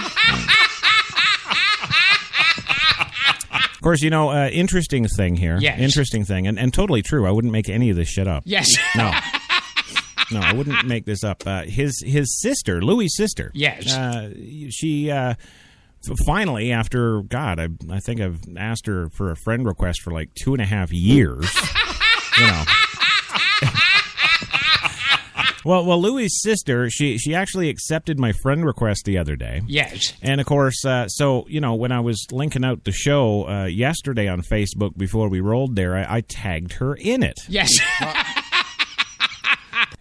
Of course, interesting thing here. Yes. Interesting thing, and totally true. I wouldn't make any of this shit up. Yes. No, I wouldn't make this up. His sister, Louis' sister. Yes. She finally, after, God, I think I've asked her for a friend request for like 2.5 years. Well, Louis' sister, she actually accepted my friend request the other day. Yes. And, of course, when I was linking out the show yesterday on Facebook before we rolled there, I tagged her in it. Yes.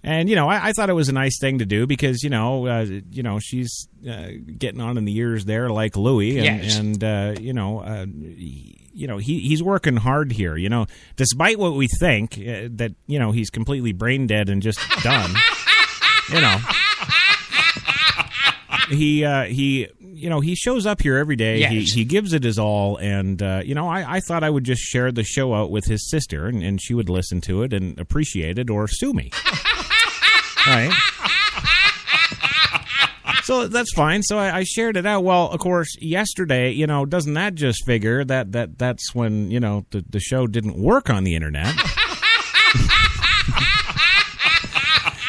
And, I thought it was a nice thing to do because, she's getting on in the years there like Louis. And, yes. He's working hard here, despite what we think that, he's completely brain dead and just done, he shows up here every day. Yes. He gives it his all. And, I thought I would just share the show out with his sister and she would listen to it and appreciate it or sue me. Right. So that's fine. So I shared it out. Well, of course, yesterday, doesn't that just figure that's when, the show didn't work on the internet?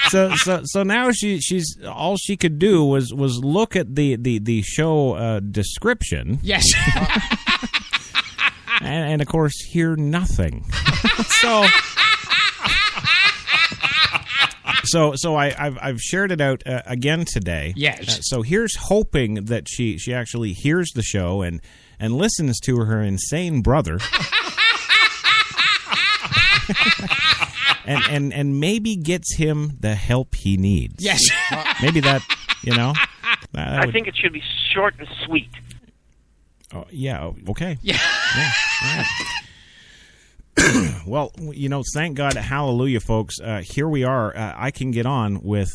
So now she's all she could do was look at the show description. Yes. and of course hear nothing. So I've shared it out again today. Yes. So here's hoping that she actually hears the show and listens to her insane brother. and maybe gets him the help he needs. Yes. Maybe that, I think it should be short and sweet. Oh, yeah, okay. Yeah. All right. Well, thank God, hallelujah, folks. Here we are. I can get on with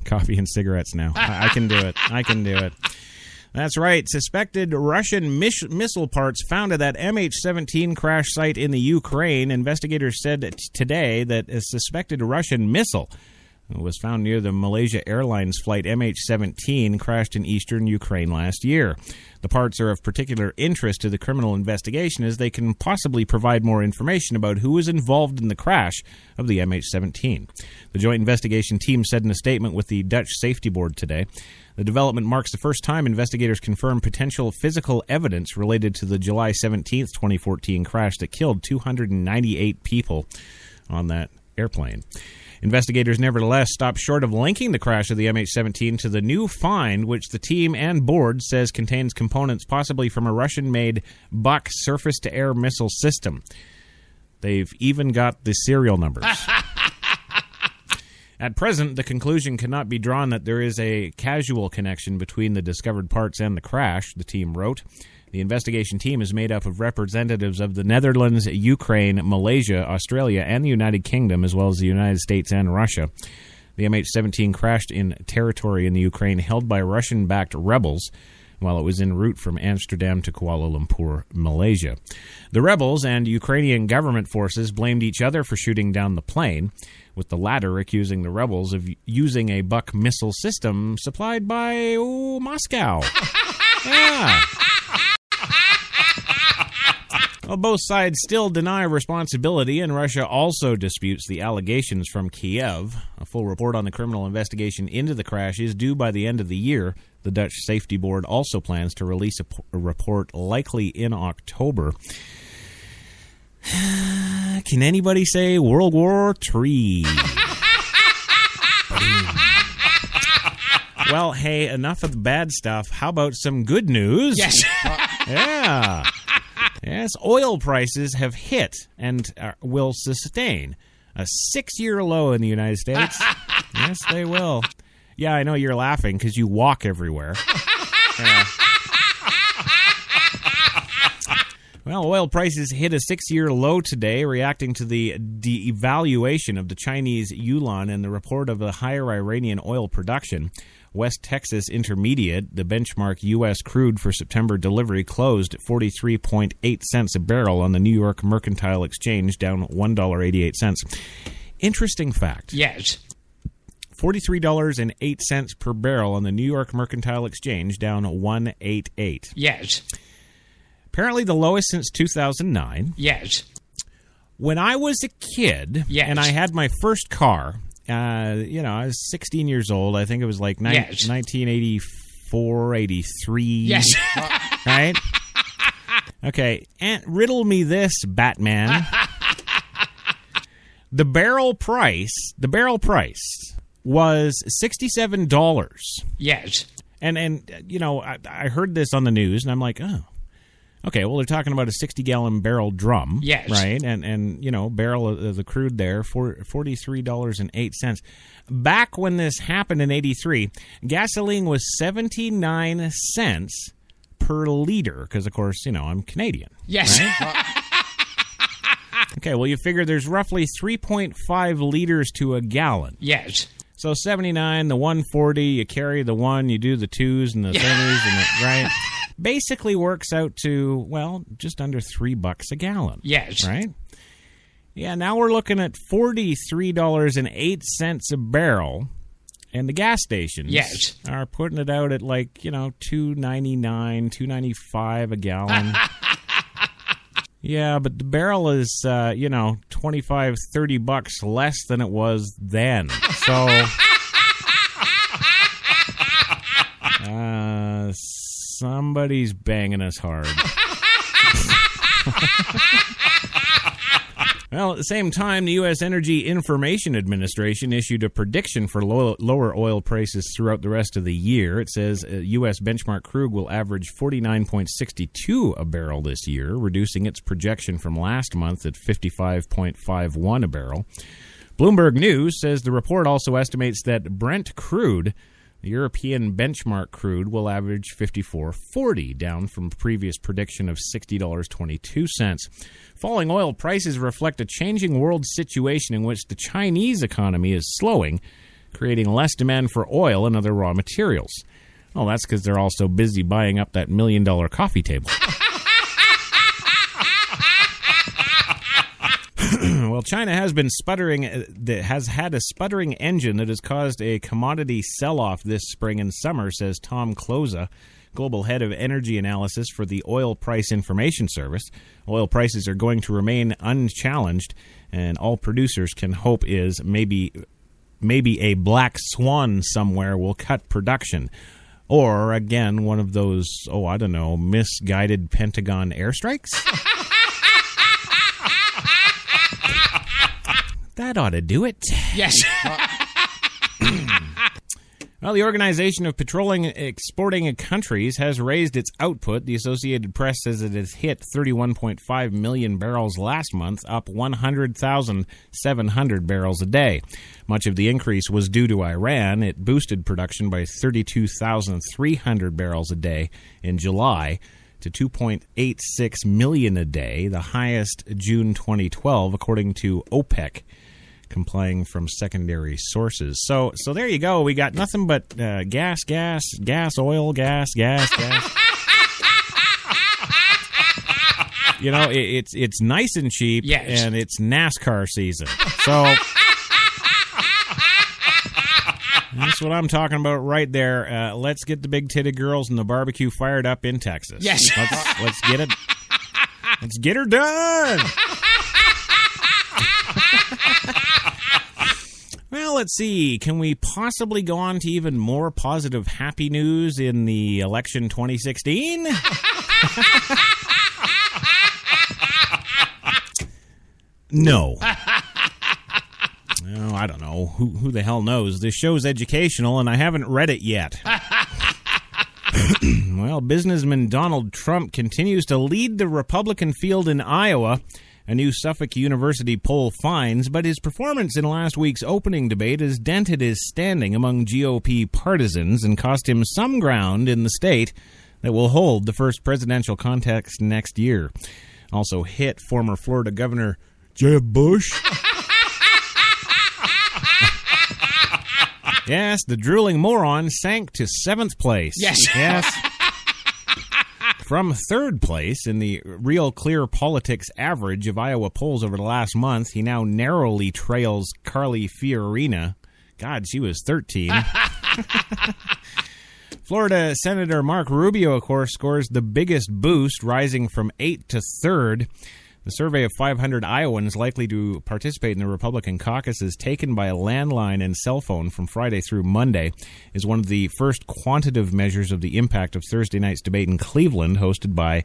coffee and cigarettes now. I can do it. That's right. Suspected Russian missile parts found at that MH17 crash site in the Ukraine. Investigators said today that a suspected Russian missile was found near the Malaysia Airlines flight MH17 crashed in eastern Ukraine last year. The parts are of particular interest to the criminal investigation as they can possibly provide more information about who was involved in the crash of the MH17. The Joint Investigation Team said in a statement with the Dutch Safety Board today, the development marks the first time investigators confirm potential physical evidence related to the July 17, 2014 crash that killed 298 people on that airplane. Investigators nevertheless stopped short of linking the crash of the MH17 to the new find, which the team and board says contains components possibly from a Russian-made Buk surface-to-air missile system. They've even got the serial numbers. At present, the conclusion cannot be drawn that there is a causal connection between the discovered parts and the crash, the team wrote. The investigation team is made up of representatives of the Netherlands, Ukraine, Malaysia, Australia, and the United Kingdom, as well as the United States and Russia. The MH17 crashed in territory in the Ukraine held by Russian-backed rebels while it was en route from Amsterdam to Kuala Lumpur, Malaysia. The rebels and Ukrainian government forces blamed each other for shooting down the plane, with the latter accusing the rebels of using a Buk missile system supplied by Moscow. Yeah. Well, both sides still deny responsibility, and Russia also disputes the allegations from Kiev. A full report on the criminal investigation into the crash is due by the end of the year. The Dutch Safety Board also plans to release a report likely in October. Can anybody say World War III? Well, hey, enough of the bad stuff. How about some good news? Yes. Yeah. Yes, oil prices have hit and will sustain a 6-year low in the United States. Yes, they will. Yeah, I know you're laughing because you walk everywhere. Yeah. Well, oil prices hit a 6-year low today, reacting to the devaluation of the Chinese yuan and the report of a higher Iranian oil production. West Texas Intermediate, the benchmark U.S. crude for September delivery, closed at 43.8 cents a barrel on the New York Mercantile Exchange, down $1.88. Interesting fact. Yes. $43.08 per barrel on the New York Mercantile Exchange, down $1.88. Yes. Apparently the lowest since 2009. Yes. When I was a kid, and I had my first car, I was 16 years old. I think it was like 1984, 83. Yes. Right? Okay. And riddle me this, Batman. The barrel price was $67. Yes. And I heard this on the news, and I'm like, oh. Okay, well, they're talking about a 60-gallon barrel drum, yes, right? And barrel of the crude there for $43.08. Back when this happened in '83, gasoline was 79 cents per liter because, of course, I'm Canadian. Yes. Right? Okay, well, you figure there's roughly 3.5 liters to a gallon. Yes. So 79, the 140, you carry the 1, you do the 2s and the 30s, right? Basically works out to, well, just under $3 a gallon. Yes. Right? Yeah, now we're looking at $43.08 a barrel, and the gas stations are putting it out at like, $2.99, $2.95 a gallon. Yeah, but the barrel is, $25, $30 less than it was then. So, somebody's banging us hard. Well, at the same time, the U.S. Energy Information Administration issued a prediction for lower oil prices throughout the rest of the year. It says U.S. benchmark crude will average $49.62 a barrel this year, reducing its projection from last month at $55.51 a barrel. Bloomberg News says the report also estimates that Brent crude, the European benchmark crude, will average $54.40, down from a previous prediction of $60.22. Falling oil prices reflect a changing world situation in which the Chinese economy is slowing, creating less demand for oil and other raw materials. Well, that's because they're all so busy buying up that $1 million coffee table. Well, Well, China has been has had a sputtering engine that has caused a commodity sell-off this spring and summer, says Tom Cloza, global head of energy analysis for the Oil Price Information Service. Oil prices are going to remain unchallenged, and all producers can hope is maybe a black swan somewhere will cut production. Or, again, one of those, misguided Pentagon airstrikes? That ought to do it. Yes. Well, the Organization of Petroleum Exporting Countries has raised its output. The Associated Press says it has hit 31.5 million barrels last month, up 100,700 barrels a day. Much of the increase was due to Iran. It boosted production by 32,300 barrels a day in July to 2.86 million a day, the highest June 2012, according to OPEC, complying from secondary sources. So there you go. We got nothing but gas, oil, gas. You know, it's nice and cheap, yes. And it's NASCAR season. So that's what I'm talking about right there. Let's get the big-titted girls and the barbecue fired up in Texas. Yes. Let's get it. Let's get her done. Well, let's see. Can we possibly go on to even more positive, happy news in the election 2016? No. Oh, I don't know. Who the hell knows? This show's educational, and I haven't read it yet. Well, businessman Donald Trump continues to lead the Republican field in Iowa, a new Suffolk University poll finds, but his performance in last week's opening debate has dented his standing among GOP partisans and cost him some ground in the state that will hold the first presidential contest next year. Also hit former Florida Governor Jeb Bush. Yes, the drooling moron sank to 7th place. Yes. From 3rd place in the Real Clear Politics average of Iowa polls over the last month, he now narrowly trails Carly Fiorina. God, she was 13. Florida Senator Mark Rubio, of course, scores the biggest boost, rising from 8th to 3rd. The survey of 500 Iowans likely to participate in the Republican caucuses, taken by a landline and cell phone from Friday through Monday, is one of the first quantitative measures of the impact of Thursday night's debate in Cleveland, hosted by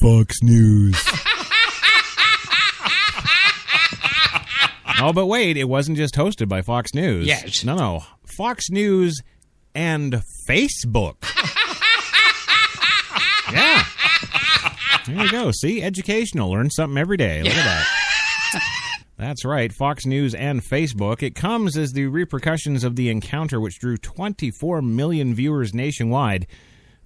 Fox News. Oh, but wait, it wasn't just hosted by Fox News. Yes. No. Fox News and Facebook. Yeah. There you go. See? Educational. Learn something every day. Look at that. That's right. Fox News and Facebook. It comes as the repercussions of the encounter, which drew 24 million viewers nationwide.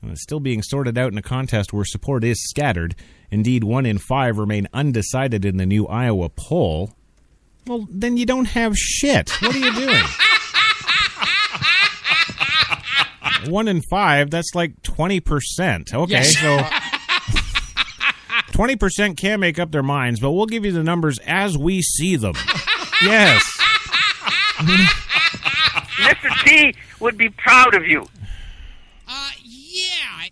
It's still being sorted out in a contest where support is scattered. Indeed, 1 in 5 remain undecided in the new Iowa poll. Well, then you don't have shit. What are you doing? 1 in 5, that's like 20%. Okay, yes. So 20% can't make up their minds, but we'll give you the numbers as we see them. Yes. Mr. T would be proud of you. Yeah.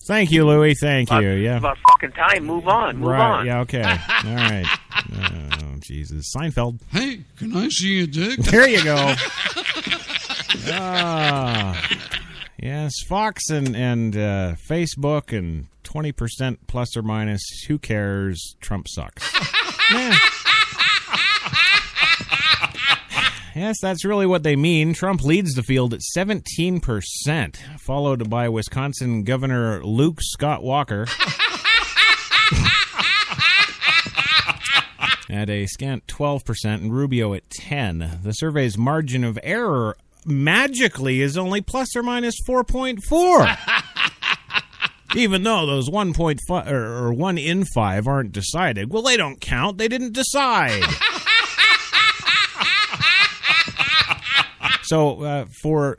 Thank you, Louie. Thank you. Yeah. About fucking time. Move on. Move on. Yeah, okay. All right. Oh, Jesus. Seinfeld. Hey, can I see your dick? There you go. Yes, Fox and Facebook and 20% plus or minus. Who cares? Trump sucks. Yeah. Yes, that's really what they mean. Trump leads the field at 17%, followed by Wisconsin Governor Luke Scott Walker at a scant 12% and Rubio at 10%. The survey's margin of error magically is only plus or minus 4.4. Even though those 1.5 or 1 in 5 aren't decided. Well, they don't count. They didn't decide. So,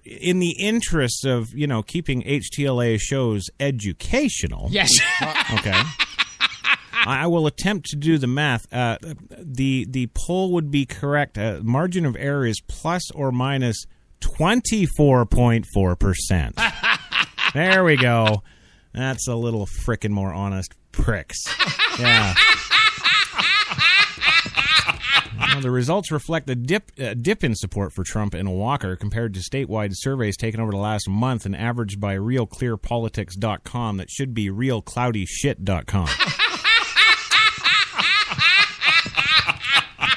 in the interest of, keeping HTLA shows educational. Yes. Okay. I will attempt to do the math. The poll would be correct. Margin of error is plus or minus 24.4%. There we go. That's a little frickin' more honest pricks. Yeah. Well, the results reflect a dip in support for Trump and Walker compared to statewide surveys taken over the last month and averaged by realclearpolitics.com that should be realcloudyshit.com.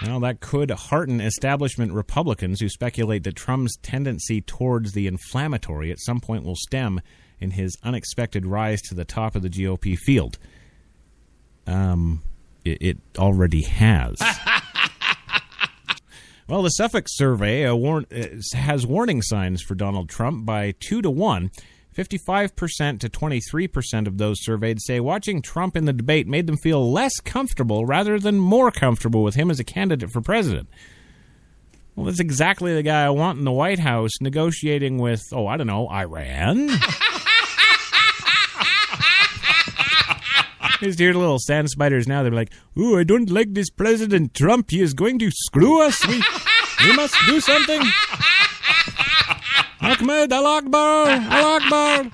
Well, that could hearten establishment Republicans who speculate that Trump's tendency towards the inflammatory at some point will stem in his unexpected rise to the top of the GOP field. It already has. Well, the Suffolk survey has warning signs for Donald Trump by 2-1. 55% to 23% of those surveyed say watching Trump in the debate made them feel less comfortable rather than more comfortable with him as a candidate for president. Well, that's exactly the guy I want in the White House negotiating with, Iran? Just hear the little sand spiders now. They're like, "Ooh, I don't like this President Trump. He is going to screw us. We must do something." Ahmed, Al Akbar, Al Akbar.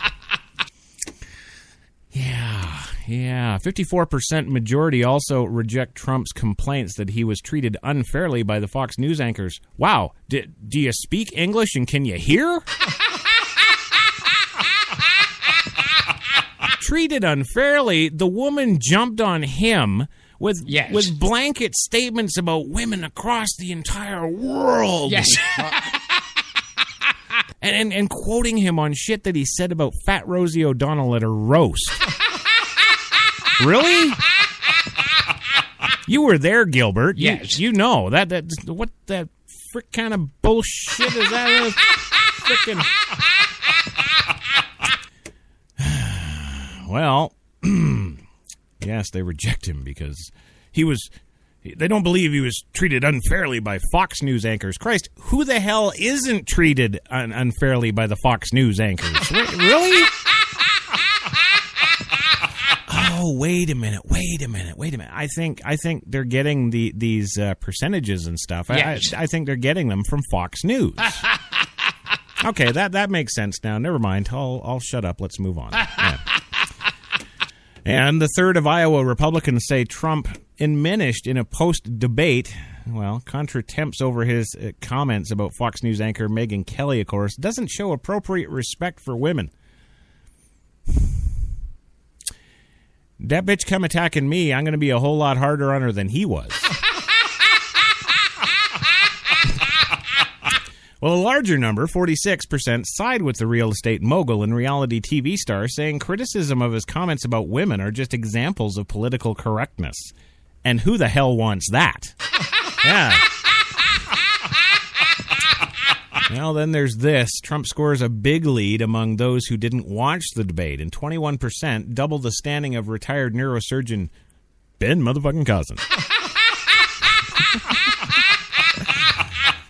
Yeah. 54% majority also reject Trump's complaints that he was treated unfairly by the Fox News anchors. Wow, do you speak English and can you hear? Treated unfairly, the woman jumped on him with blanket statements about women across the entire world. Yes. and quoting him on shit that he said about Fat Rosie O'Donnell at a roast. Really? You were there, Gilbert. Yes. You know that what the frick kind of bullshit is that? Frickin'. Well, yes, they reject him because they don't believe he was treated unfairly by Fox News anchors. Christ, who the hell isn't treated unfairly by the Fox News anchors? Really? Oh, wait a minute. I think they're getting these percentages and stuff. Yes. I think they're getting them from Fox News. Okay, that makes sense now. Never mind. I'll shut up. Let's move on. Yeah. And the third of Iowa Republicans say Trump diminished in a post-debate. Well, contra-temps over his comments about Fox News anchor Megyn Kelly, of course, doesn't show appropriate respect for women. That bitch come attacking me, I'm going to be a whole lot harder on her than he was. Well, a larger number, 46%, side with the real estate mogul and reality TV star, saying criticism of his comments about women are just examples of political correctness. And who the hell wants that? Yeah. Well, then there's this. Trump scores a big lead among those who didn't watch the debate, and 21%, double the standing of retired neurosurgeon Ben motherfucking Cousin.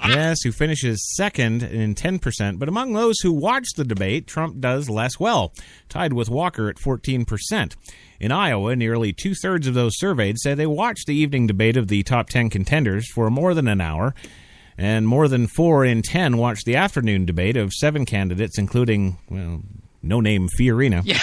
Yes, who finishes second in 10%. But among those who watched the debate, Trump does less well, tied with Walker at 14%. In Iowa, nearly two-thirds of those surveyed say they watched the evening debate of the top 10 contenders for more than an hour, and more than 4 in 10 watched the afternoon debate of 7 candidates, including, well, no-name Fiorina. Yeah.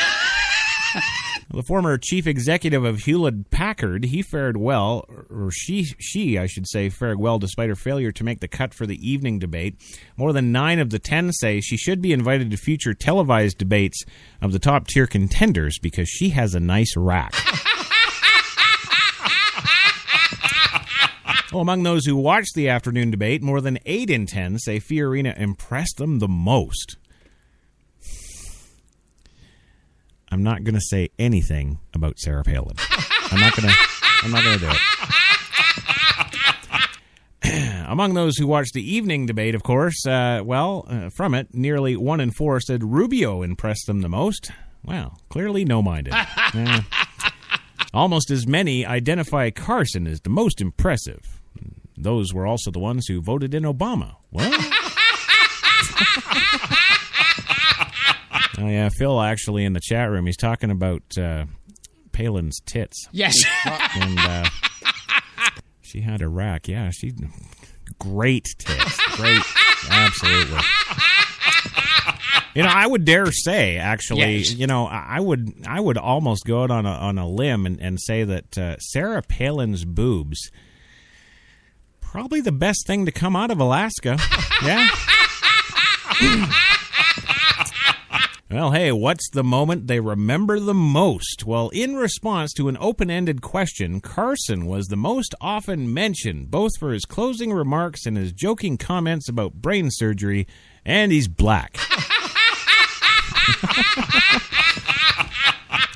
The former chief executive of Hewlett-Packard, he fared well, or she, I should say, fared well despite her failure to make the cut for the evening debate. More than 9 of the 10 say she should be invited to future televised debates of the top-tier contenders because she has a nice rack. Well, among those who watched the afternoon debate, more than 8 in 10 say Fiorina impressed them the most. I'm not going to say anything about Sarah Palin. I'm not going to do it. Among those who watched the evening debate, of course, from it, nearly 1 in 4 said Rubio impressed them the most. Well, clearly no-minded. Almost as many identify Carson as the most impressive. Those were also the ones who voted in Obama. What? Oh, yeah, Phil actually in the chat room, he's talking about Palin's tits. Yes. And she had a rack. Yeah, she great tits. Great. Absolutely. I would dare say, actually, Yes. I would almost go out on a limb and say that Sarah Palin's boobs probably the best thing to come out of Alaska. Yeah. Well, hey, what's the moment they remember the most? Well, in response to an open-ended question, Carson was the most often mentioned, both for his closing remarks and his joking comments about brain surgery, and he's black.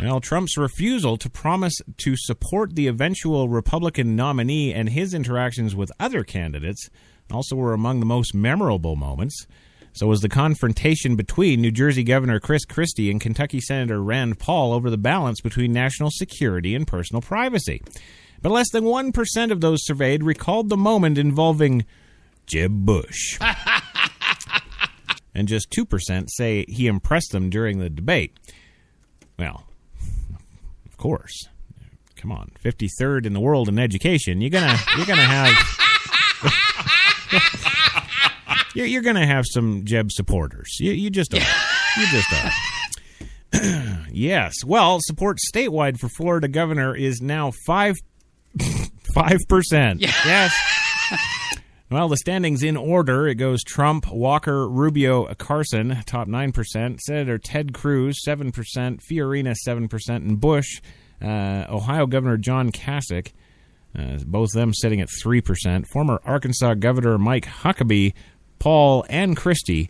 Well, Trump's refusal to promise to support the eventual Republican nominee and his interactions with other candidates also were among the most memorable moments. So was the confrontation between New Jersey Governor Chris Christie and Kentucky Senator Rand Paul over the balance between national security and personal privacy. But less than 1% of those surveyed recalled the moment involving Jeb Bush. And just 2% say he impressed them during the debate. Well, of course. Come on, 53rd in the world in education. You're gonna have you're gonna have some Jeb supporters. You just are. You just are. Yes. Well, support statewide for Florida governor is now 5%. Yes. Well, the standings in order. It goes Trump, Walker, Rubio, Carson, top 9%. Senator Ted Cruz, 7%. Fiorina, 7%. And Bush, Ohio Governor John Kasich, both of them sitting at 3%. Former Arkansas Governor Mike Huckabee, Paul, and Christie,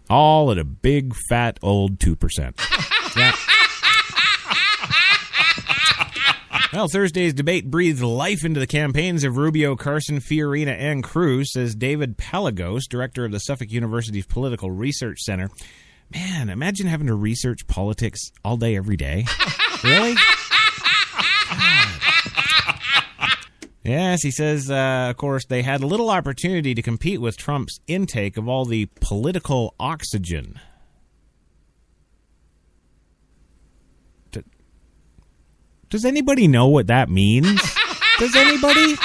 all at a big, fat, old 2%. Yeah. Well, Thursday's debate breathed life into the campaigns of Rubio, Carson, Fiorina, and Cruz, says David Pelagos, director of the Suffolk University's Political Research Center. Man, imagine having to research politics all day, every day. Really? Yes, he says, of course, they had little opportunity to compete with Trump's intake of all the political oxygen. Does anybody know what that means? Does anybody?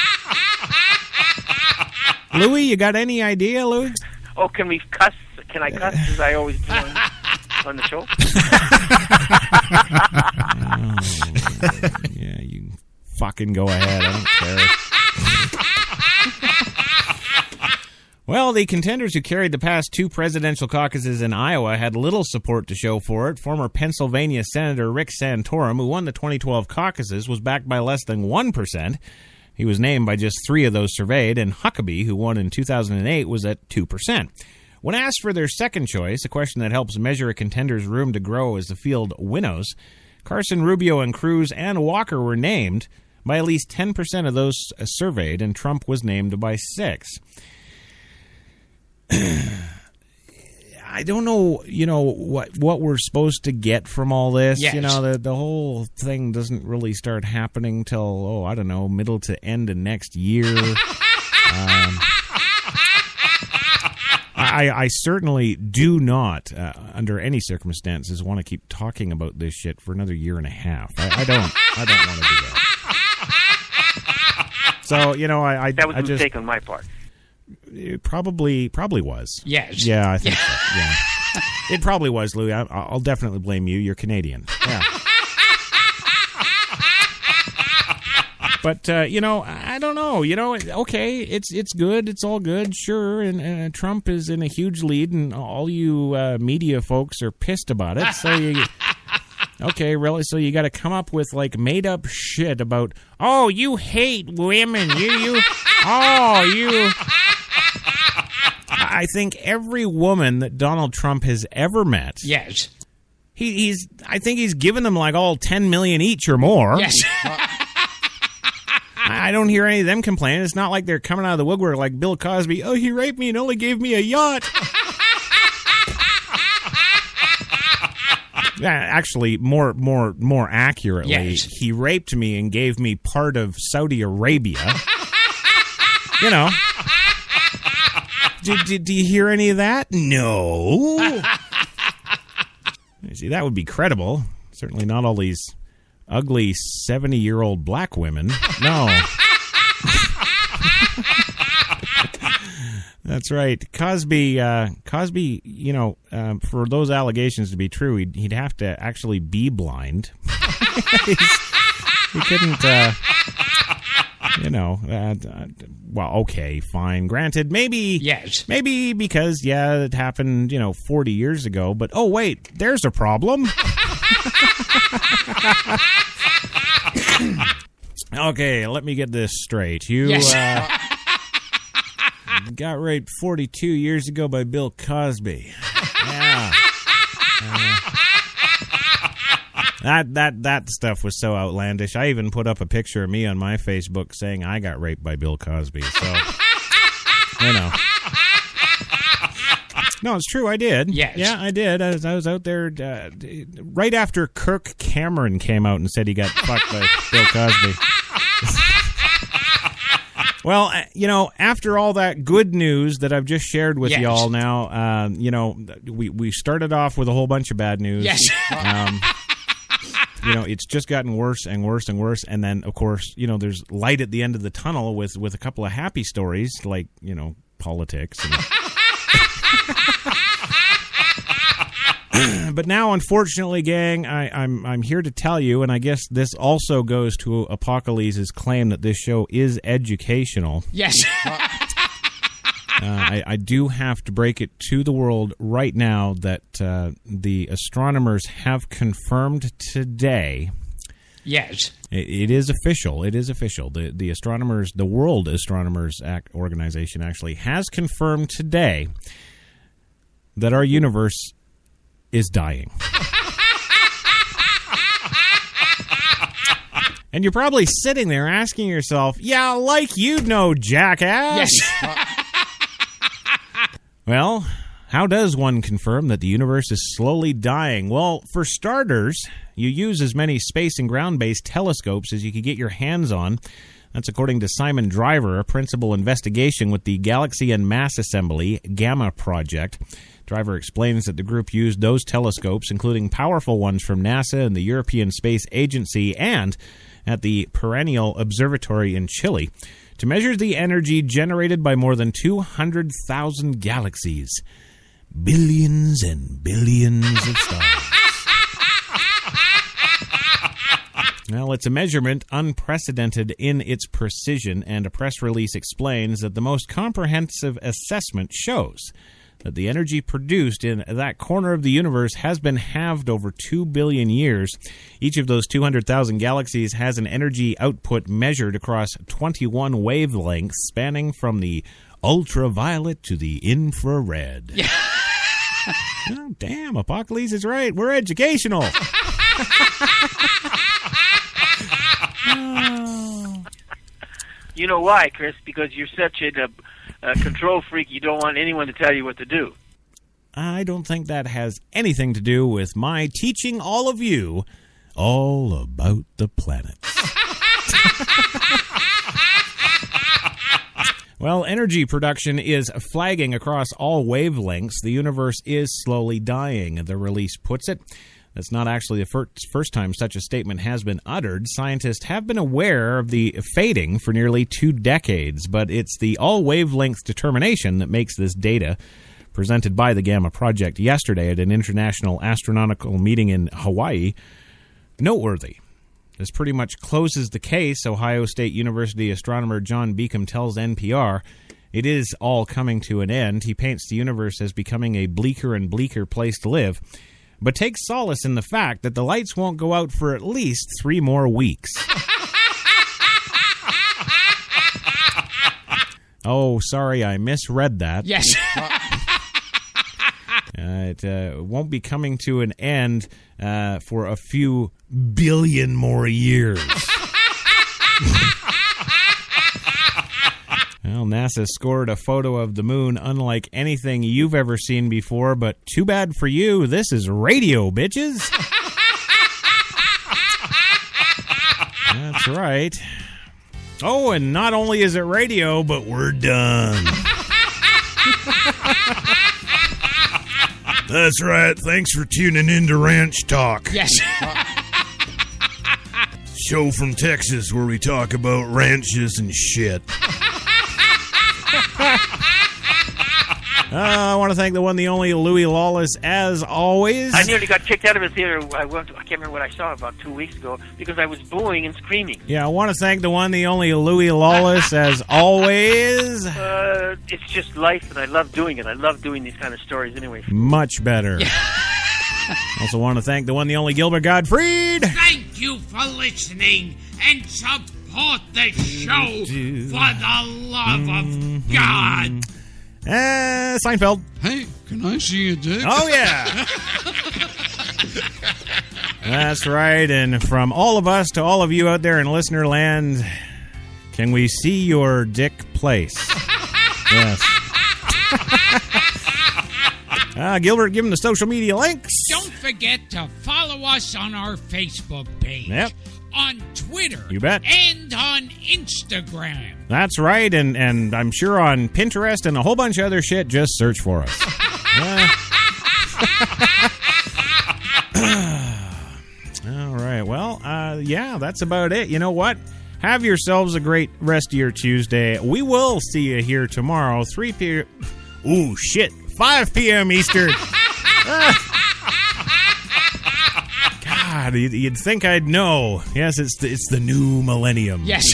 Louis, you got any idea, Louis? Oh, can we cuss? Can I cuss as I always do on the show? Yeah, you fucking go ahead. I don't care. Well, the contenders who carried the past two presidential caucuses in Iowa had little support to show for it. Former Pennsylvania Senator Rick Santorum, who won the 2012 caucuses, was backed by less than 1%. He was named by just 3 of those surveyed, and Huckabee, who won in 2008, was at 2%. When asked for their second choice, a question that helps measure a contender's room to grow as the field winnows, Carson, Rubio, and Cruz and Walker were named by at least 10% of those surveyed, and Trump was named by 6%. I don't know, what we're supposed to get from all this. Yes. The whole thing doesn't really start happening till, I don't know, middle to end of next year. I certainly do not, under any circumstances, want to keep talking about this shit for another year and a half. I don't want to do that. So, that was a mistake on my part. It probably was. Yes. Yeah, I think so. Yeah. It probably was, Louis. I'll definitely blame you. You're Canadian. Yeah. But, I don't know. Okay, it's good. It's all good, sure. And Trump is in a huge lead, and all you media folks are pissed about it. So okay, really? So you got to come up with, made-up shit about, oh, you hate women. I think every woman that Donald Trump has ever met. Yes. I think he's given them all 10 million each or more. Yes. I don't hear any of them complaining. It's not like they're coming out of the woodwork like Bill Cosby. Oh, he raped me and only gave me a yacht. Actually, more accurately, yes. He raped me and gave me part of Saudi Arabia. Do you hear any of that? No. See, that would be credible. Certainly not all these ugly 70-year-old black women. No. That's right. Cosby, you know, for those allegations to be true, he'd have to actually be blind. He couldn't, you know, well, okay, fine. Granted, maybe, yes, maybe because, yeah, it happened, you know, 40 years ago, but, oh, wait, there's a problem. Okay, let me get this straight. You, got raped 42 years ago by Bill Cosby. Yeah. That stuff was so outlandish. I even put up a picture of me on my Facebook saying I got raped by Bill Cosby. So, you know. No, it's true. I did. Yes. Yeah, I did. I was out there right after Kirk Cameron came out and said he got fucked by Bill Cosby. Well, you know, after all that good news that I've just shared with y'all now, you know, we started off with a whole bunch of bad news. Yes. You know, it's just gotten worse and worse and worse. And then, of course, you know, there's light at the end of the tunnel with a couple of happy stories like, you know, politics. And but now, unfortunately, gang, I'm here to tell you, and I guess this also goes to Apocalypse's claim that this show is educational. Yes. I do have to break it to the world right now that the astronomers have confirmed today. Yes. It is official. It is official. The astronomers, the World Astronomers Organization actually has confirmed today that our universe is dying. And you're probably sitting there asking yourself, yeah, like you know, jackass. Yes. Well, how does one confirm that the universe is slowly dying? Well, for starters, you use as many space and ground-based telescopes as you can get your hands on. That's according to Simon Driver, a principal investigation with the Galaxy and Mass Assembly Gamma Project. Driver explains that the group used those telescopes, including powerful ones from NASA and the European Space Agency and at the Perennial Observatory in Chile, to measure the energy generated by more than 200,000 galaxies. Billions and billions of stars. Well, it's a measurement unprecedented in its precision, and a press release explains that the most comprehensive assessment shows that the energy produced in that corner of the universe has been halved over 2 billion years. Each of those 200,000 galaxies has an energy output measured across 21 wavelengths spanning from the ultraviolet to the infrared. Yeah. Oh, damn, Apocalypse is right. We're educational. You know why, Chris? Because you're such a control freak, you don't want anyone to tell you what to do. I don't think that has anything to do with my teaching all of you all about the planets. Well, energy production is flagging across all wavelengths. The universe is slowly dying, the release puts it. That's not actually the first time such a statement has been uttered. Scientists have been aware of the fading for nearly 2 decades, but it's the all-wavelength determination that makes this data, presented by the Gamma Project yesterday at an international astronomical meeting in Hawaii, noteworthy. This pretty much closes the case, Ohio State University astronomer John Beacom tells NPR. It is all coming to an end. He paints the universe as becoming a bleaker and bleaker place to live, but takes solace in the fact that the lights won't go out for at least 3 more weeks. Oh, sorry, I misread that. Yes. It won't be coming to an end for a few billion more years. Well, NASA scored a photo of the moon unlike anything you've ever seen before, but too bad for you, this is radio, bitches. That's right. Oh, and not only is it radio, but we're done. That's right. Thanks for tuning in to Ranch Talk. Yes. Show from Texas where we talk about ranches and shit. I want to thank the one, the only Louis Lawless, as always. I nearly got kicked out of a theater. I can't remember what I saw about 2 weeks ago because I was booing and screaming. Yeah, I want to thank the one, the only Louis Lawless, as always. It's just life, and I love doing it. I love doing these kind of stories anyway. Much better. Also want to thank the one, the only Gilbert Gottfried. Thank you for listening and support the show for the love of God. Seinfeld. Hey, can I see your dick? Oh, yeah. That's right. And from all of us to all of you out there in listener land, can we see your dick place? Yes. Gilbert, give him the social media links. Don't forget to follow us on our Facebook page. Yep. On Twitter. You bet. And on Instagram. That's right. And I'm sure on Pinterest and a whole bunch of other shit, just search for us. All right. Well, yeah, that's about it. You know what? Have yourselves a great rest of your Tuesday. We will see you here tomorrow, 3 p.m. Ooh, shit. 5 p.m. Eastern. God, you'd think I'd know. Yes, it's the new millennium. Yes.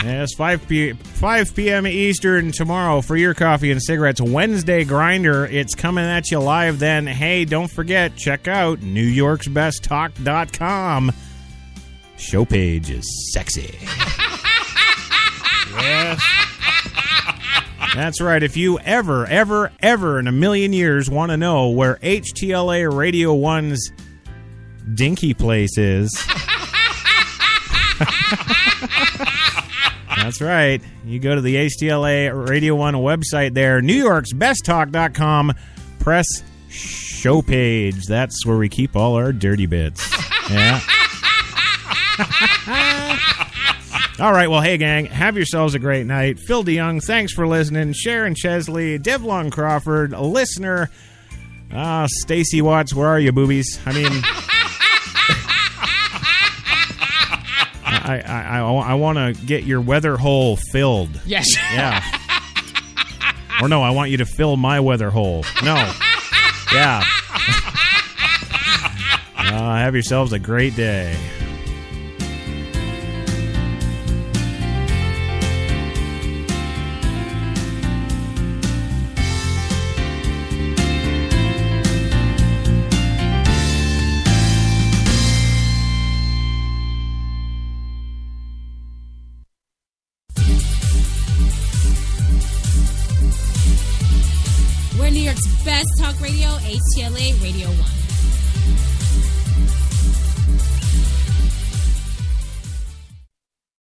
Yes, 5 p.m. Eastern tomorrow for your coffee and cigarettes. Wednesday Grinder. It's coming at you live then. Hey, don't forget, check out NewYorksBestTalk.com. Show page is sexy. Yes. That's right. If you ever in a million years want to know where HTLA Radio 1's dinky place is, that's right. You go to the HTLA Radio 1 website there, NewYorksBestTalk.com, press show page. That's where we keep all our dirty bits. Yeah. All right, well, hey, gang, have yourselves a great night. Phil DeYoung, thanks for listening. Sharon Chesley, Devlon Crawford, a listener. Stacy Watts, where are you, boobies? I mean, I want to get your weather hole filled. Yes. Yeah. Or no, I want you to fill my weather hole. No. Yeah. Have yourselves a great day. We're New York's best talk radio, HTLA Radio 1.